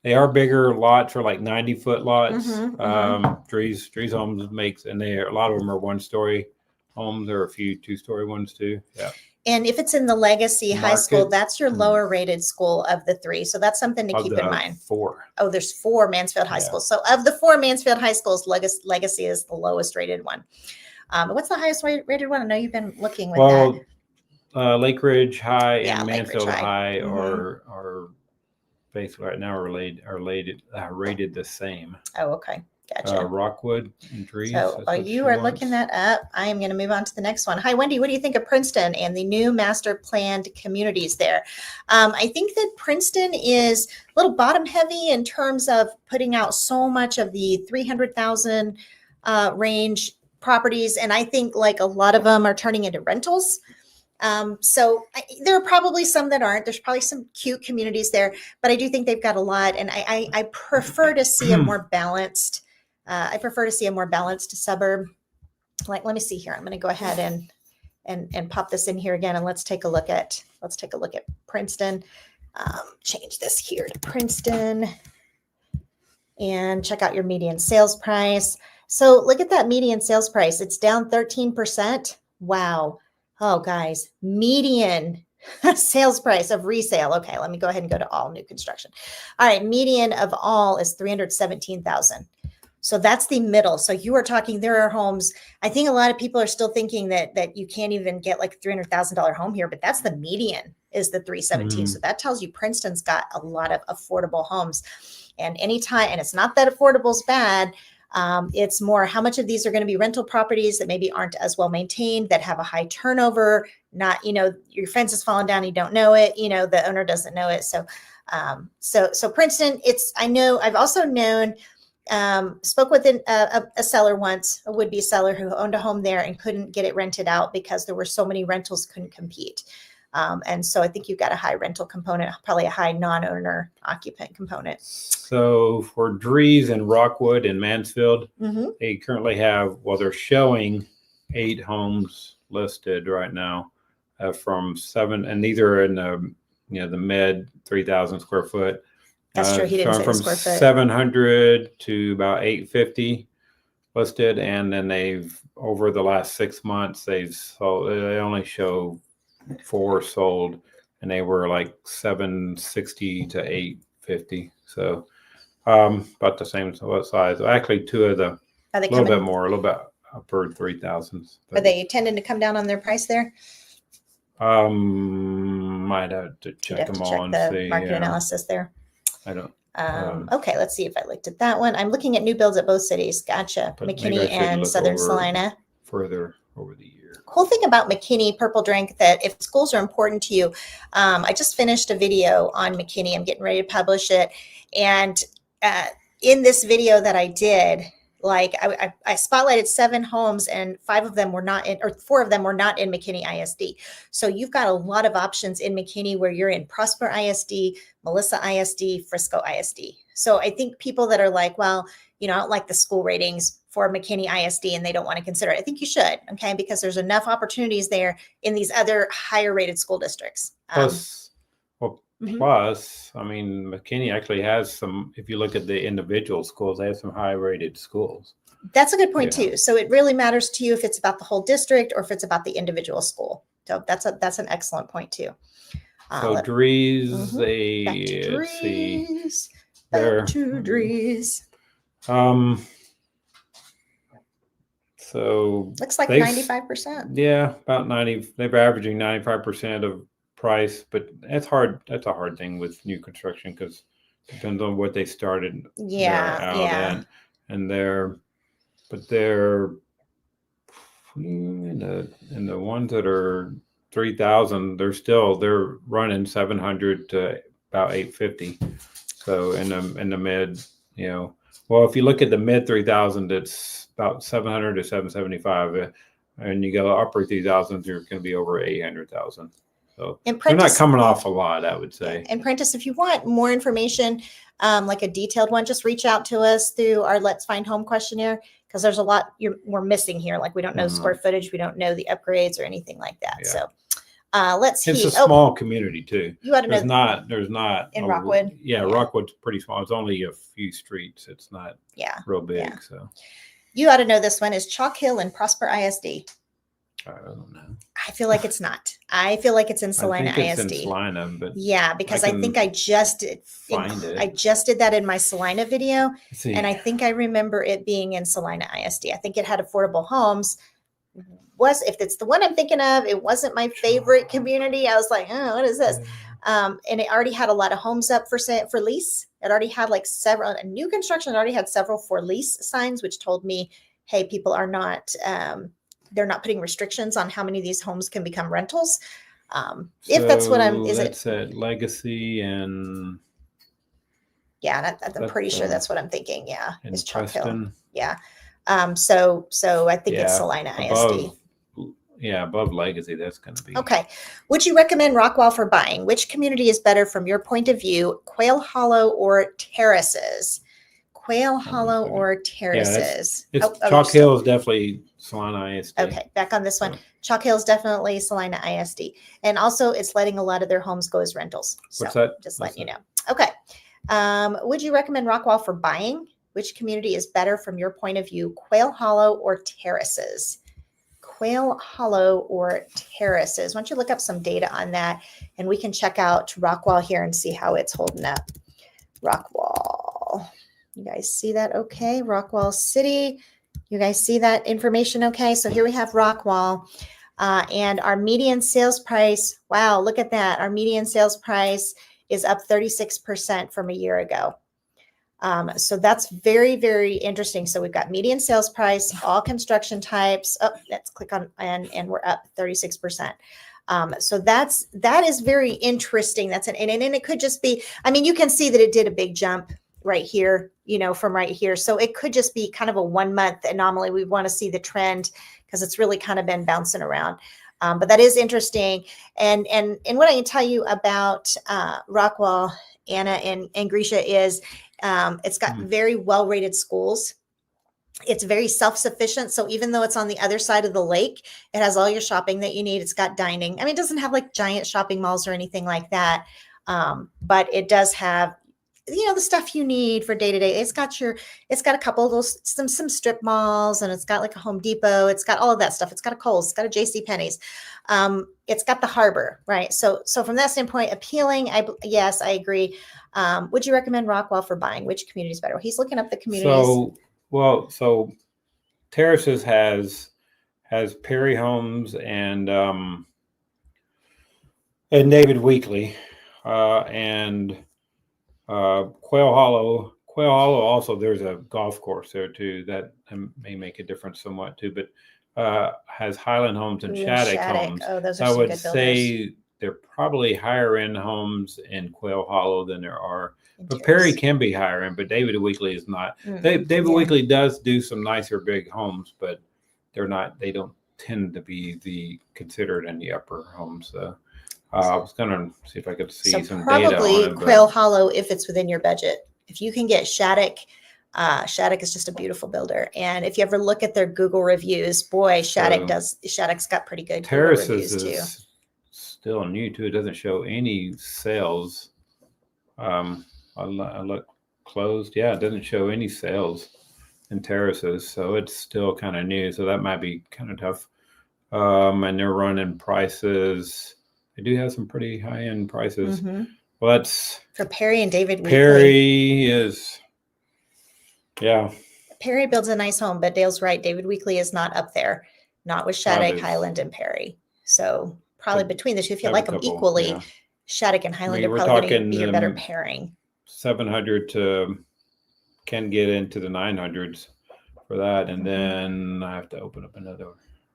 They are bigger lots for like 90-foot lots. Drees homes makes, and a lot of them are 1-story homes. There are a few 2-story ones too. Yeah. And if it's in the Legacy High School, that's your lower rated school of the 3. So that's something to keep in mind. 4. Oh, there's 4 Mansfield High Schools. So of the 4 Mansfield High Schools, Legacy is the lowest rated one. What's the highest rated one? I know you've been looking with that. Lake Ridge High and Mansfield High are basically right now are rated the same. Oh, okay. Gotcha. Rockwood and Drees. So while you are looking that up, I am going to move on to the next one. Hi, Wendy. What do you think of Princeton and the new master planned communities there? I think that Princeton is a little bottom heavy in terms of putting out so much of the 300,000 range properties. And I think like a lot of them are turning into rentals. There are probably some that aren't. There's probably some cute communities there, but I do think they've got a lot. And I prefer to see a more balanced. I prefer to see a more balanced suburb. Like, let me see here. I'm going to go ahead and pop this in here again, and let's take a look at Princeton. Change this here to Princeton, and check out your median sales price. So look at that median sales price. It's down 13%. Wow. Oh, guys, median sales price of resale. Okay, let me go ahead and go to all new construction. All right, median of all is $317,000. So that's the middle. So you are talking, there are homes. I think a lot of people are still thinking that you can't even get like a $300,000 home here, but that's the median is the 317. So that tells you Princeton's got a lot of affordable homes. And anytime, and it's not that affordable is bad. It's more how much of these are going to be rental properties that maybe aren't as well maintained, that have a high turnover, not, your fence has fallen down, you don't know it, the owner doesn't know it. So Princeton, I've also known, spoke with a seller once, a would-be seller who owned a home there and couldn't get it rented out because there were so many rentals couldn't compete. And so I think you've got a high rental component, probably a high non-owner occupant component. So for Drees and Rockwood and Mansfield, they currently have, they're showing 8 homes listed right now from 7, and these are in the mid 3,000 square foot. That's true. He didn't say from square foot. 700 to about 850 listed, and then they've over the last 6 months they only show 4 sold, and they were like 760 to 850. So about the same size. Actually, 2 of the a little bit upper 3,000. Are they tending to come down on their price there? Might have to check them all and see. Market analysis there. I don't. Okay, let's see if I looked at that one. I'm looking at new builds at both cities. Gotcha. McKinney and Southern Salina. Further over the year. Cool thing about McKinney Purple Drink, that if schools are important to you, I just finished a video on McKinney. I'm getting ready to publish it. And in this video that I did, like I spotlighted 7 homes, and 5 of them were not in, or 4 of them were not in McKinney ISD. So you've got a lot of options in McKinney where you're in Prosper ISD, Melissa ISD, Frisco ISD. So I think people that are like, well, I don't like the school ratings, for McKinney ISD and they don't want to consider it. I think you should, okay, because there's enough opportunities there in these other higher rated school districts. Plus, Mhm. plus, I mean, McKinney actually has some, if you look at the individual schools, they have some high rated schools. That's a good point Yeah. too. So it really matters to you if it's about the whole district or if it's about the individual school. So that's an excellent point too. So Drees, Back let's see, back to Drees. So looks like 95%. Yeah, about 90. They're averaging 95% of price, but that's hard. That's a hard thing with new construction because it depends on what they started. And they're in the ones that are 3,000, they're running 700 to about 850. So in the mid, well, if you look at the mid 3,000, it's about 700 to 775, and you go upper 3,000, you're going to be over 800,000. So they're not coming off a lot, I would say. And Prentice, if you want more information, like a detailed one, just reach out to us through our Let's Find Home questionnaire, because there's a lot we're missing here. Like we don't know square footage, we don't know the upgrades or anything like that. Yeah. So it's a small community too. You ought to know. There's not in Rockwood. Yeah, Rockwood's pretty small. It's only a few streets. It's not real big. Yeah. So you ought to know this one is Chalk Hill and Prosper ISD. I don't know. I feel like it's not. I feel like it's in Salina I think ISD. It's in Salina, but yeah, because I think I just did that in my Salina video, and I think I remember it being in Salina ISD. I think it had affordable homes. If it's the one I'm thinking of, it wasn't my favorite community. I was like, oh, what is this? And it already had a lot of homes up for lease. It already had like several new construction. It already had several for lease signs, which told me, hey, people are not. They're not putting restrictions on how many of these homes can become rentals. If that's what that's at Legacy and. Yeah, I'm pretty sure that's what I'm thinking. Yeah, it's Chalk Hill. Yeah. So I think it's Salina ISD. Yeah, above Legacy, that's going to be. Okay. Would you recommend Rockwall for buying? Which community is better from your point of view, Quail Hollow or Terraces? Quail Hollow or Terraces? Yeah, Chalk Hill is definitely Salina ISD. Okay, back on this one. Chalk Hill is definitely Salina ISD. And also, it's letting a lot of their homes go as rentals. So what's that? Just letting you know. Okay. Would you recommend Rockwall for buying? Which community is better from your point of view, Quail Hollow or Terraces? Quail Hollow or Terraces? Why don't you look up some data on that, and we can check out Rockwall here and see how it's holding up. Rockwall. You guys see that okay? Rockwall City. You guys see that information okay? So here we have Rockwall. And our median sales price, wow, look at that. Our median sales price is up 36% from a year ago. So that's very, very interesting. So we've got median sales price, all construction types. Oh, let's click on and we're up 36%. So that is very interesting. And it could just be, I mean, you can see that it did a big jump right here, from right here. So it could just be kind of a 1 month anomaly. We want to see the trend because it's really kind of been bouncing around. But that is interesting. And what I can tell you about Rockwall, Anna and Grisha, is it's got very well-rated schools. It's very self-sufficient. So even though it's on the other side of the lake, it has all your shopping that you need. It's got dining. I mean, it doesn't have like giant shopping malls or anything like that. But it does have, the stuff you need for day to day. It's got a couple of those, some strip malls, and it's got like a Home Depot. It's got all of that stuff. It's got a Kohl's, it's got a JCPenney's. It's got the harbor, right? So from that standpoint, appealing. Yes, I agree. Would you recommend Rockwall for buying? Which community is better? He's looking up the communities. So Terraces has Perry Homes and David Weekley, and Quail Hollow. Quail Hollow also, there's a golf course there too that may make a difference somewhat too, but has Highland Homes and Shattuck Homes. Oh, those are I some would good say they're probably higher end homes in Quail Hollow than there are. But Perry can be higher end, but David Weekley is not. David Weekley does do some nicer big homes, but they're not. They don't tend to be considered in the upper homes. So I was gonna see if I could see some data on it. Probably Quail Hollow if it's within your budget. If you can get Shattuck Shattuck is just a beautiful builder. And if you ever look at their Google reviews, boy, Shattuck's got pretty good Google Terraces reviews too. is still new too. It doesn't show any sales. I look closed. Yeah, it doesn't show any sales in Terraces, so it's still kind of new. So that might be kind of tough. And they're running prices. They do have some pretty high end prices. Well, that's for Perry and David Weekley. Perry is, yeah. Perry builds a nice home, but Dale's right. David Weekley is not up there, not with Shattuck, Highland, and Perry. So probably between the two, if you like them equally, Shattuck and Highland are probably going to be a better pairing. 700 to can get into the 900s for that, and then I have to open up another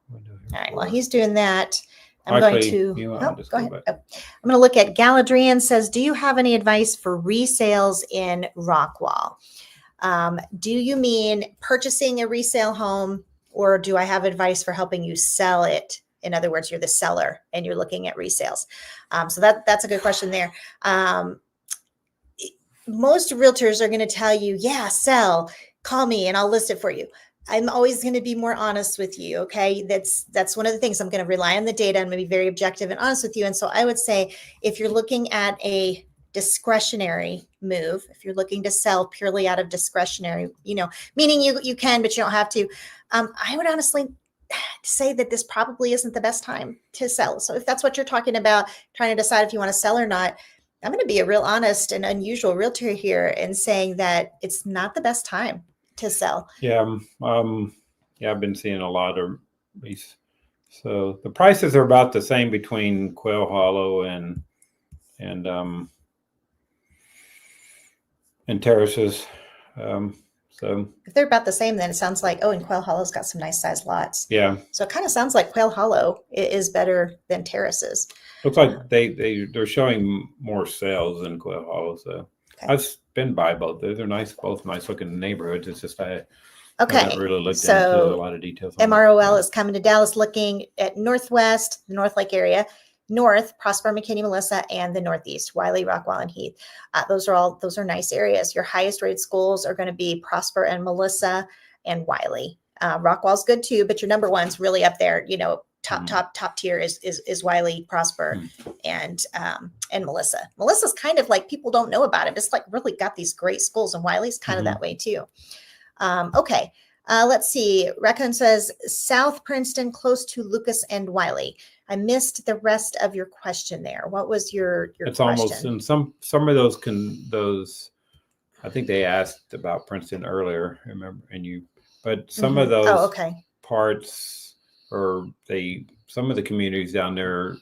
window here. All right. Well, he's doing that. I'm going to go ahead. I'm going to look at Galadrian says, do you have any advice for resales in Rockwall? Do you mean purchasing a resale home, or do I have advice for helping you sell it? In other words, you're the seller and you're looking at resales. So that's a good question there. Most realtors are going to tell you, yeah, sell, call me and I'll list it for you. I'm always going to be more honest with you. Okay. That's one of the things. I'm going to rely on the data. I'm going to be very objective and honest with you. And so I would say if you're looking at a discretionary move, if you're looking to sell purely out of discretionary, meaning you can, but you don't have to, I would honestly say that this probably isn't the best time to sell. So if that's what you're talking about, trying to decide if you want to sell or not, I'm going to be a real honest and unusual realtor here and saying that it's not the best time to sell. Yeah. I've been seeing a lot of these. So the prices are about the same between Quail Hollow and Terraces. So if they're about the same, then it sounds like, and Quail Hollow's got some nice sized lots. Yeah. So it kind of sounds like Quail Hollow is better than Terraces. Looks like they're showing more sales than Quail Hollow. So I've been by both. They're nice, both nice looking neighborhoods. It's just I haven't really looked into a lot of details. MROL is coming to Dallas, looking at Northwest, the North Lake area, North, Prosper, McKinney, Melissa, and the Northeast, Wiley, Rockwall, and Heath. Those are nice areas. Your highest rated schools are going to be Prosper and Melissa and Wiley. Rockwall's good too, but your number one's really up there. Top tier is Wiley, Prosper, and Melissa. Melissa's kind of like, people don't know about it. It's like really got these great schools, and Wiley's kind of that way too. Okay. Let's see. Raccoon says South Princeton, close to Lucas and Wiley. I missed the rest of your question there. What was your it's question? Almost, and some of those I think they asked about Princeton earlier, remember, but some of those parts, or some of the communities down there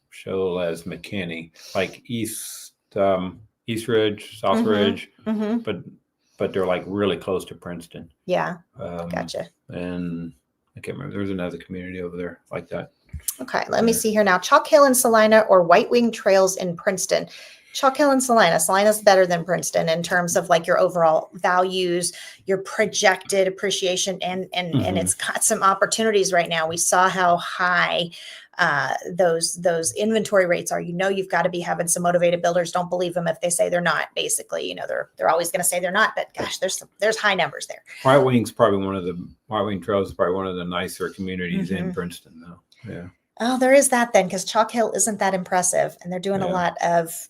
show as McKinney, like East Ridge, South Ridge, but they're like really close to Princeton. Yeah. Gotcha. And I can't remember. There's another community over there like that. Okay. Let me see here now. Chalk Hill and Salina or White Wing Trails in Princeton. Chalk Hill and Salina. Salina's better than Princeton in terms of like your overall values, your projected appreciation, and it's got some opportunities right now. We saw how high those inventory rates are. You've got to be having some motivated builders. Don't believe them if they say they're not. Basically, they're always going to say they're not. But gosh, there's high numbers there. White Wing Trails is probably one of the nicer communities in Princeton, though. Yeah. Oh, there is that then, because Chalk Hill isn't that impressive, and they're doing a lot of.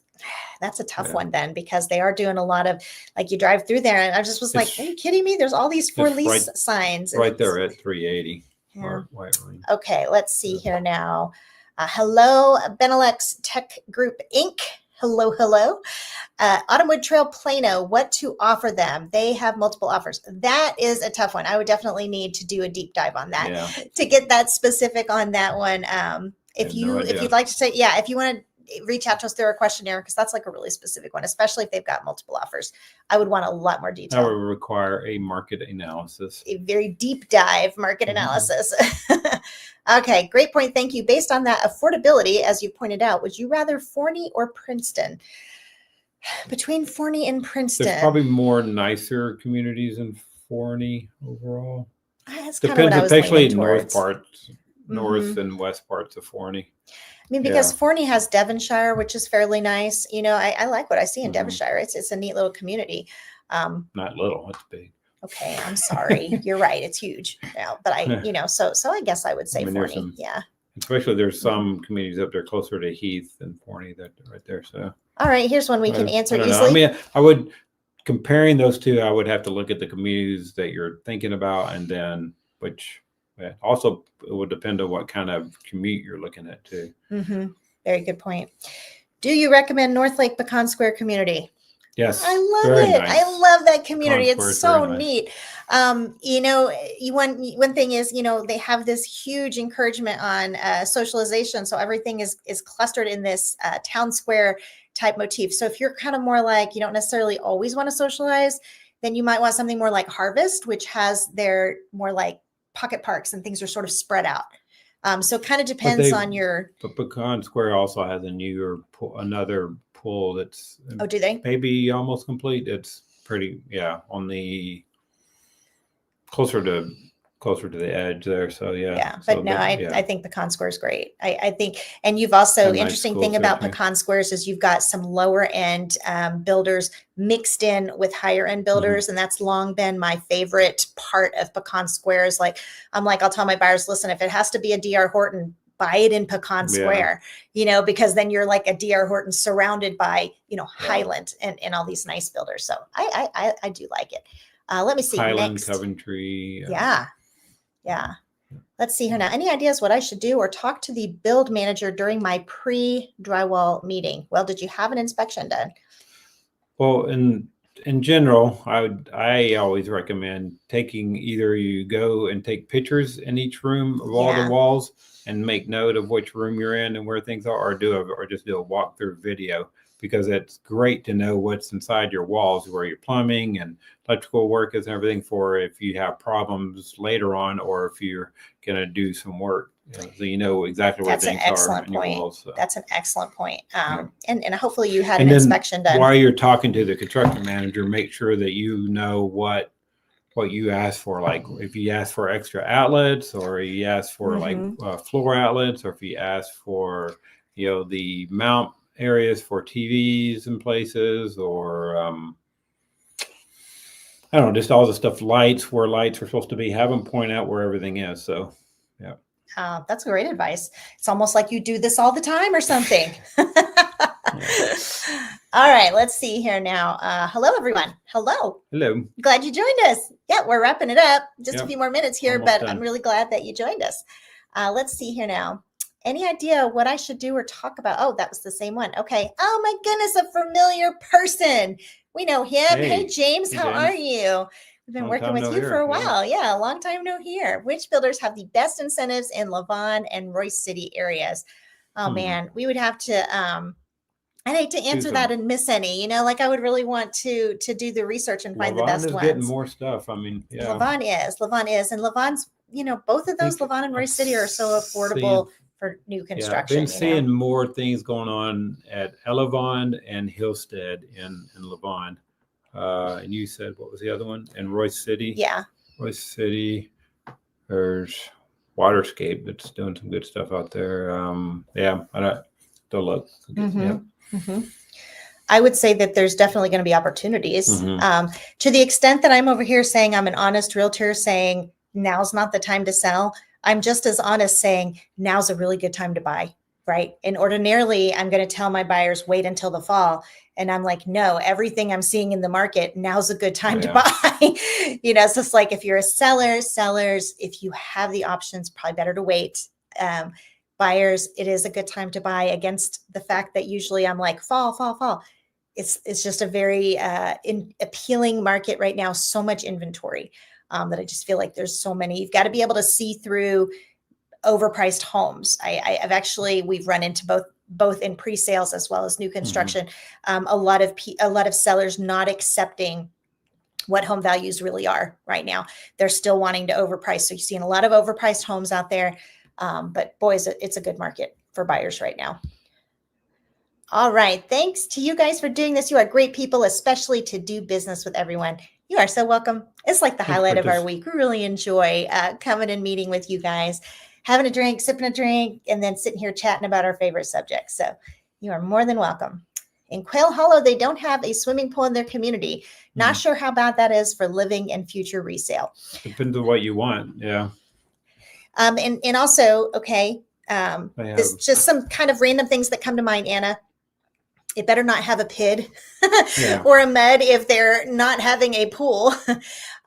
That's a tough one then, because they are doing a lot of, like, you drive through there and I just was like, are you kidding me? There's all these for lease signs. Right there at 380. Yeah. White Wing. Okay, let's see here now. Hello, Benelux Tech Group Inc. Hello. Autumnwood Trail Plano, what to offer them? They have multiple offers. That is a tough one. I would definitely need to do a deep dive on that to get that specific on that one. If you'd like to say, if you want to reach out to us through a questionnaire, because that's like a really specific one, especially if they've got multiple offers. I would want a lot more detail. That would require a market analysis. A very deep dive market analysis. Okay, great point. Thank you. Based on that affordability, as you pointed out, would you rather Forney or Princeton? Between Forney and Princeton. There's probably more nicer communities in Forney overall. That's depends, especially in north and west parts of Forney. I mean, because Forney has Devonshire, which is fairly nice. I like what I see in Devonshire. It's a neat little community. Not little, it's big. Okay, I'm sorry. You're right. It's huge. Yeah, but so I guess I would say I mean, there's Forney. some- Yeah. Especially there's some communities up there closer to Heath than Forney that right there. So All right, here's one we can answer I don't know. easily. I mean, I would comparing those two. I would have to look at the communities that you're thinking about, and then which also it would depend on what kind of commute you're looking at too. Very good point. Do you recommend North Lake Pecan Square community? Yes, I love very it. nice. I love that community. Pecan Square It's is so very nice. neat. One thing is, they have this huge encouragement on socialization. So everything is clustered in this town square type motif. So if you're kind of more like, you don't necessarily always want to socialize, then you might want something more like Harvest, which has their more like pocket parks and things are sort of spread out. So it kind of depends on your. But Pecan Square also has another pool that's. Oh, do they? Maybe almost complete. It's pretty, on the closer to the edge there. So yeah. But no, I think Pecan Square is great. I think, and you've also interesting thing about Pecan Squares is you've got some lower end builders mixed in with higher end builders, and that's long been my favorite part of Pecan Squares. I'll tell my buyers, listen, if it has to be a DR Horton, buy it in Pecan Square, because then you're like a DR Horton surrounded by Highland and all these nice builders. So I do like it. Let me see. Highland, next. Coventry. Yeah. Let's see here now. Any ideas what I should do or talk to the build manager during my pre-drywall meeting? Well, did you have an inspection done? Well, in general, I always recommend either you go and take pictures in each room of all the walls and make note of which room you're in and where things are, or just do a walkthrough video, because it's great to know what's inside your walls, where your plumbing and electrical work is and everything, for if you have problems later on or if you're going to do some work. So you know exactly where things are in your walls. So. That's an excellent point. And hopefully you had an inspection done. While you're talking to the construction manager, make sure that you know what you ask for. Like if you ask for extra outlets, or you ask for floor outlets, or if you ask for the mount areas for TVs in places, or I don't know, just all the stuff, lights, where lights are supposed to be, have them point out where everything is. So yeah. That's great advice. It's almost like you do this all the time or something. All right, let's see here now. Hello, everyone. Hello. Glad you joined us. Yeah, we're wrapping it up. Just a few more minutes here, but I'm really glad that you joined us. Let's see here now. Any idea what I should do or talk about? Oh, that was the same one. Okay. Oh my goodness, a familiar person. We know him. Hey James, how are you? We've been working with you for a while. Yeah, a long time no here. Which builders have the best incentives in Lavon and Royce City areas? Oh man, we would have to I'd hate to answer that and miss any. I would really want to do the research and find the best ones. Lavon is getting more stuff. I mean, Lavon is, and Lavon's, both of those, Lavon and Royce City, are so affordable for new construction. I've been seeing more things going on at Lavon and Hillstead in Lavon. And you said, what was the other one? In Royce City? Yeah. Royce City. There's Waterscape that's doing some good stuff out there. Don't look. I would say that there's definitely going to be opportunities. To the extent that I'm over here saying I'm an honest realtor, saying now's not the time to sell, I'm just as honest saying now's a really good time to buy, right? And ordinarily, I'm going to tell my buyers, wait until the fall. And I'm like, no, everything I'm seeing in the market, now's a good time to buy. It's just like, if you're a sellers, if you have the options, probably better to wait. Buyers, it is a good time to buy, against the fact that usually I'm like fall. It's just a very appealing market right now. So much inventory that I just feel like there's so many. You've got to be able to see through overpriced homes. We've run into both in pre-sales as well as new construction. A lot of sellers not accepting what home values really are right now. They're still wanting to overprice. So you're seeing a lot of overpriced homes out there. But boys, it's a good market for buyers right now. All right. Thanks to you guys for doing this. You are great people, especially to do business with everyone. You are so welcome. It's like the highlight of our week. We really enjoy coming and meeting with you guys, having a drink, sipping a drink, and then sitting here chatting about our favorite subjects. So you are more than welcome. In Quail Hollow, they don't have a swimming pool in their community. Not sure how bad that is for living and future resale. Depends on what you want. Yeah. And also, okay, this just some kind of random things that come to mind, Anna. It better not have a PID or a MED if they're not having a pool.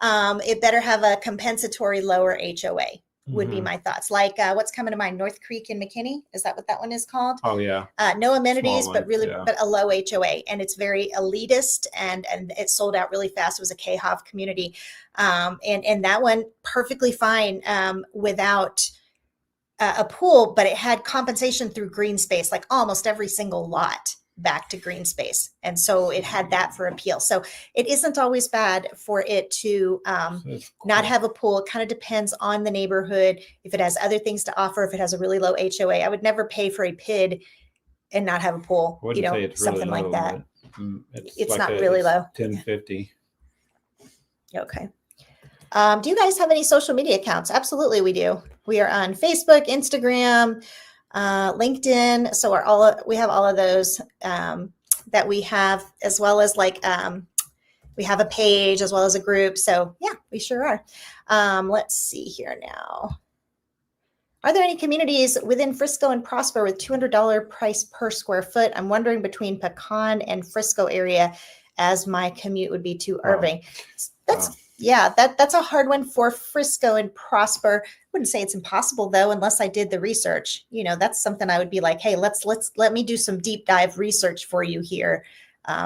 It better have a compensatory lower HOA would be my thoughts. Like what's coming to mind? North Creek in McKinney. Is that what that one is called? Oh yeah. No amenities, but really, but a low HOA. And it's very elitist and it sold out really fast. It was a KHOV community. And that one perfectly fine without a pool, but it had compensation through green space, like almost every single lot back to green space. And so it had that for appeal. So it isn't always bad for it to not have a pool. It kind of depends on the neighborhood. If it has other things to offer, if it has a really low HOA, I would never pay for a PID and not have a pool, you know, something really like that. It's like not really low. 1050. Okay. Do you guys have any social media accounts? Absolutely, we do. We are on Facebook, Instagram, LinkedIn. So we have all of those that we have, as well as like we have a page as well as a group. So yeah, we sure are. Let's see here now. Are there any communities within Frisco and Prosper with $200 price per square foot? I'm wondering between Pecan and Frisco area, as my commute would be to Irving. That's a hard one for Frisco and Prosper. I wouldn't say it's impossible though, unless I did the research. You know, that's something I would be like, hey, let me do some deep dive research for you here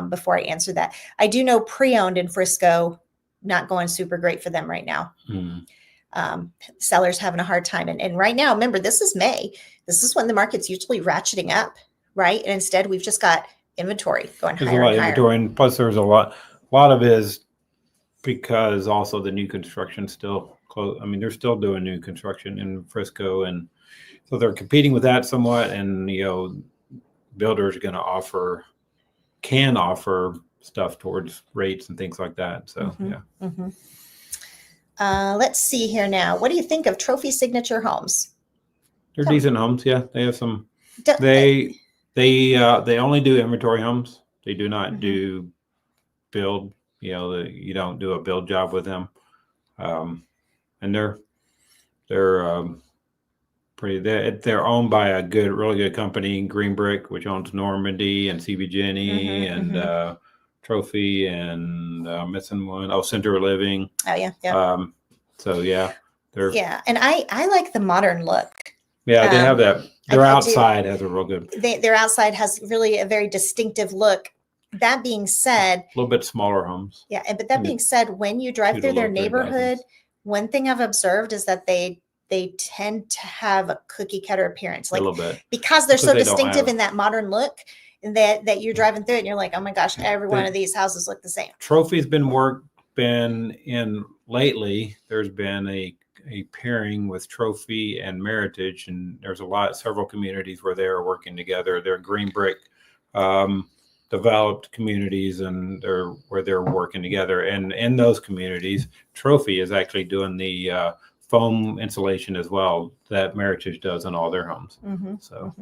before I answer that. I do know pre-owned in Frisco, not going super great for them right now. Sellers having a hard time. And right now, remember, this is May. This is when the market's usually ratcheting up, right? And instead, we've just got inventory going higher. There's a lot of inventory, and plus there's a lot of it is because also the new construction still close. I mean, they're still doing new construction in Frisco, and so they're competing with that somewhat. And you know, builders are going to can offer stuff towards rates and things like that. So let's see here now. What do you think of Trophy Signature Homes? They're decent homes. Yeah, they have some. They only do inventory homes. They do not do build. You know, you don't do a build job with them, and they're pretty. They're owned by a really good company, Green Brick, which owns Normandy and CB Jenny and Trophy and missing one. Oh, Center Living. Oh yeah. So yeah, and I like the modern look. Yeah, they have that. Their outside has a real good. Their outside has really a very distinctive look. That being said, a little bit smaller homes. Yeah, but that being said, when you drive through their neighborhood, one thing I've observed is that they tend to have a cookie cutter appearance, like a little bit, because they're so distinctive in that modern look. That you're driving through it and you're like, oh my gosh, every one of these houses look the same. Trophy's been in lately. There's been a pairing with Trophy and Meritage, and there's several communities where they are working together. They're Green Brick developed communities, and where they're working together. And in those communities, Trophy is actually doing the foam insulation as well that Meritage does in all their homes. All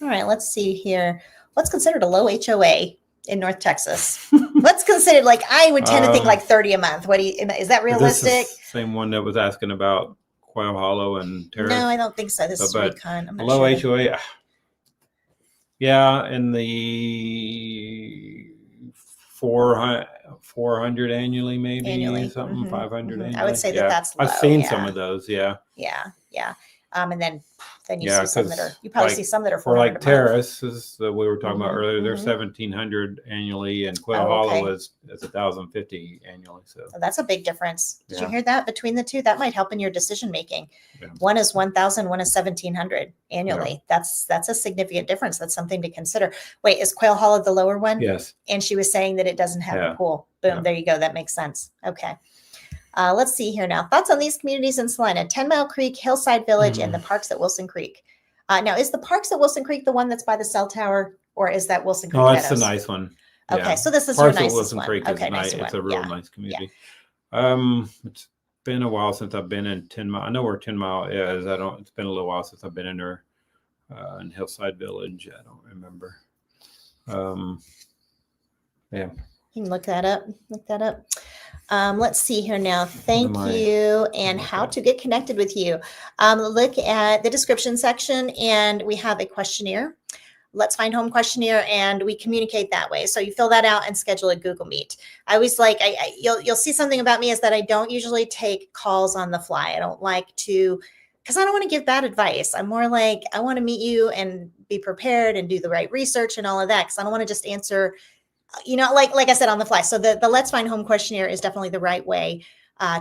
right, let's see here. What's considered a low HOA in North Texas? What's considered, like, I would tend to think like 30 a month. Is that realistic? Same one that was asking about Quail Hollow and Terrace. No, I don't think so. This is Recon. I'm not low sure. HOA. Yeah, in the 400 annually, maybe something 500 annually. I would say that's low. I've seen some of those. Yeah. And then you see some that are. You probably see some that are 400. Or like Terrace, is we were talking about earlier. They're 1,700 annually, and Quail Hollow is 1,050 annually. So that's a big difference. Did you hear that between the two? That might help in your decision making. Yeah. One is 1,000, one is 1,700 annually. Yeah. That's a significant difference. That's something to consider. Wait, is Quail Hollow the lower one? Yes. And she was saying that it doesn't have a pool. Boom, there you go. That makes sense. Okay. Let's see here now. Thoughts on these communities in Salina: 10 Mile Creek, Hillside Village, and the Parks at Wilson Creek. Now, is the Parks at Wilson Creek the one that's by the cell tower, or is that Wilson Creek? Oh, that's a nice one. Okay, so this is your nicest Wilson one. Creek Okay, nice. It's a real nice community. It's been a while since I've been in 10 Mile. I know where 10 Mile is. It's been a little while since I've been in there. In Hillside Village, I don't remember. Yeah. You can look that up. Look that up. Let's see here now. Thank I- you. And okay. how to get connected with you. Look at the description section, and we have a questionnaire. Let's Find Home questionnaire, and we communicate that way. So you fill that out and schedule a Google Meet. I always like, you'll see something about me is that I don't usually take calls on the fly. I don't like to, because I don't want to give bad advice. I'm more like, I want to meet you and be prepared and do the right research and all of that, because I don't want to just answer, like I said, on the fly. So the Let's Find Home questionnaire is definitely the right way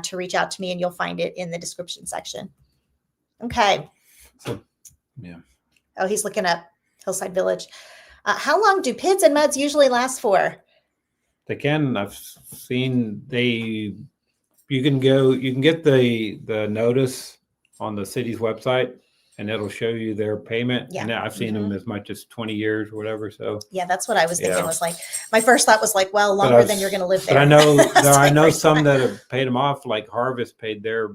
to reach out to me, and you'll find it in the description section. Okay. So, yeah. Oh, he's looking up Hillside Village. How long do PIDs and MUDs usually last for? They can. I've seen you can get the notice on the city's website, and it'll show you their payment. Yeah. And I've seen them as much as 20 years or whatever. So yeah, that's what I was thinking. Yeah. Was like, my first thought was like, well, longer than you're going to live there. But I know That's I my know first some thought. that have paid them off. Like Harvest paid their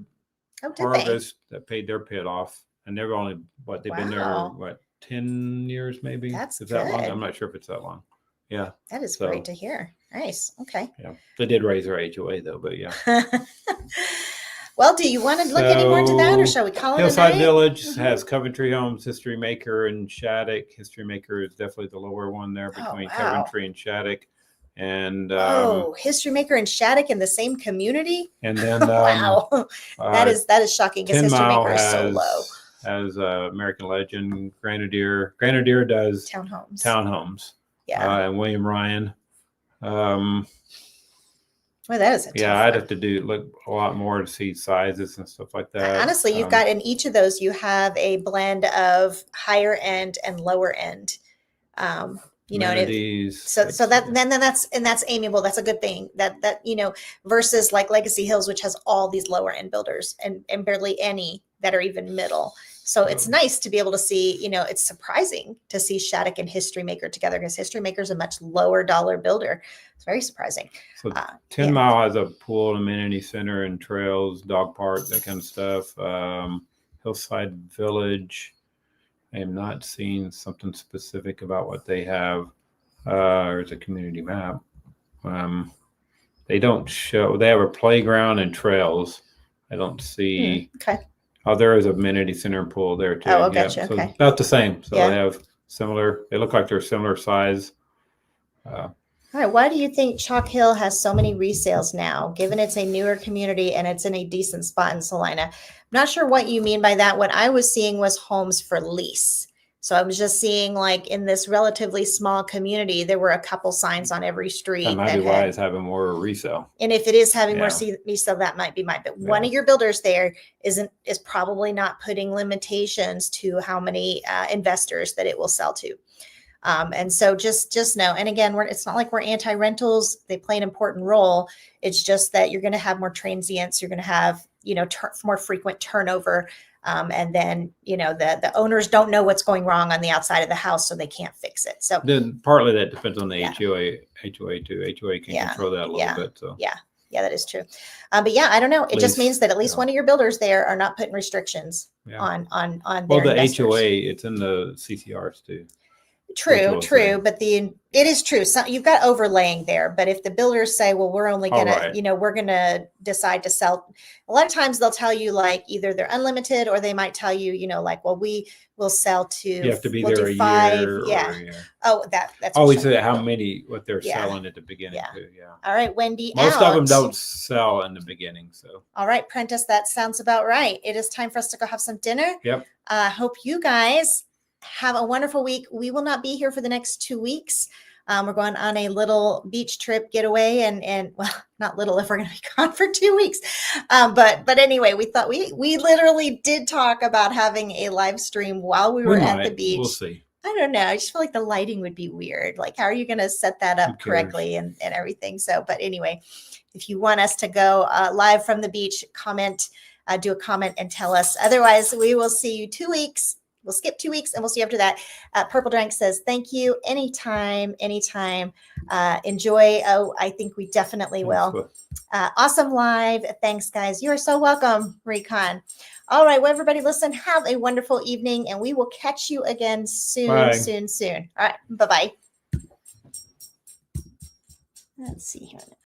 Oh, did they? that paid their PID off, and they're only they've been there Wow. 10 years maybe. That's Is that long? good. I'm not sure if it's that long. Yeah. That is So- great to hear. Nice. Okay. Yeah. They did raise their HOA though, but yeah. Well, do you want to look any more into that, or So, shall we call it a Hillside night? Village Mhm. has Coventry Homes, History Maker, and Shattuck. History Maker is definitely the lower one there Oh, between wow. Coventry and Shattuck. And Oh, History Maker and Shattuck in the same community? and then Wow. that is shocking, because 10 History Mile Maker is so has low. American Legend. Grenadier does Townhomes. townhomes. Yeah. And William Ryan. Well, that is a Yeah, tough I'd one. have to look a lot more to see sizes and stuff like that. Honestly, you've got in each of those, you have a blend of higher end and lower end. And amenities. so that's amiable. That's a good thing. That versus like Legacy Hills, which has all these lower end builders and barely any that are even middle. So it's nice to be able to see, it's surprising to see Shattuck and History Maker together, because History Maker is a much lower dollar builder. It's very surprising. So 10 Mile has a pool, amenity center, and trails, dog park, that kind of stuff. Hillside Village, I am not seeing something specific about what they have. There's a community map. They don't show. They have a playground and trails. I don't see. Okay. Oh, there is a amenity center and pool there too. Oh, gotcha. So Okay. about the same. So Yeah. they have similar. They look like they're similar size. All right. Why do you think Chalk Hill has so many resales now, given it's a newer community and it's in a decent spot in Salina? I'm not sure what you mean by that. What I was seeing was homes for lease. So I was just seeing, like, in this relatively small community, there were a couple signs on every street. That might be why it's having more resale. And if it is having more Yeah. resale, that might be mine. But one Yeah. of your builders there is probably not putting limitations to how many investors that it will sell to. And so just know, and again, it's not like we're anti-rentals. They play an important role. It's just that you're going to have more transients. You're going to have, more frequent turnover. And then, the owners don't know what's going wrong on the outside of the house, so they can't fix it. So Then partly that depends on the Yeah. HOA too. HOA can control that a little bit. So yeah, that is true. But yeah, I don't know. It just Least, means that at least yeah. one of your builders there are not putting restrictions Yeah. on well, their the investors. HOA, it's in the CCRs too. True, That's what I'm saying. but it is true. So you've got overlaying there, but if the builders say, well, we're only All gonna, right. we're gonna decide to sell, a lot of times they'll tell you, like, either they're unlimited, or they might tell you, like, well, we will sell to, You have to be we'll there do a 5. year. Yeah. Or a year. Oh, that's Always for sure. say how many, what they're Yeah. selling at the beginning Yeah. too. Yeah. All right, Wendy. Most of them out. don't sell in the beginning. So All right, Prentice, that sounds about right. It is time for us to go have some dinner. Yep. Hope you guys have a wonderful week. We will not be here for the next 2 weeks. We're going on a little beach trip getaway, and well, not little if we're going to be gone for 2 weeks. But anyway, we thought we literally did talk about having a live stream while we were at the beach. We'll see. I don't know. I just feel like the lighting would be weird. Like, how are you going to set that up correctly and everything? So, but anyway, if you want us to go live from the beach, do a comment and tell us. Otherwise, we will see you 2 weeks. We'll skip 2 weeks and we'll see you after that. Purple Drank says, thank you. Anytime. Enjoy. Oh, I think we definitely will. Awesome live. Thanks, guys. You are so welcome, Recon. All right. Well, everybody, listen, have a wonderful evening, and we will catch you again soon. Bye. All right. Bye-bye. Let's see here.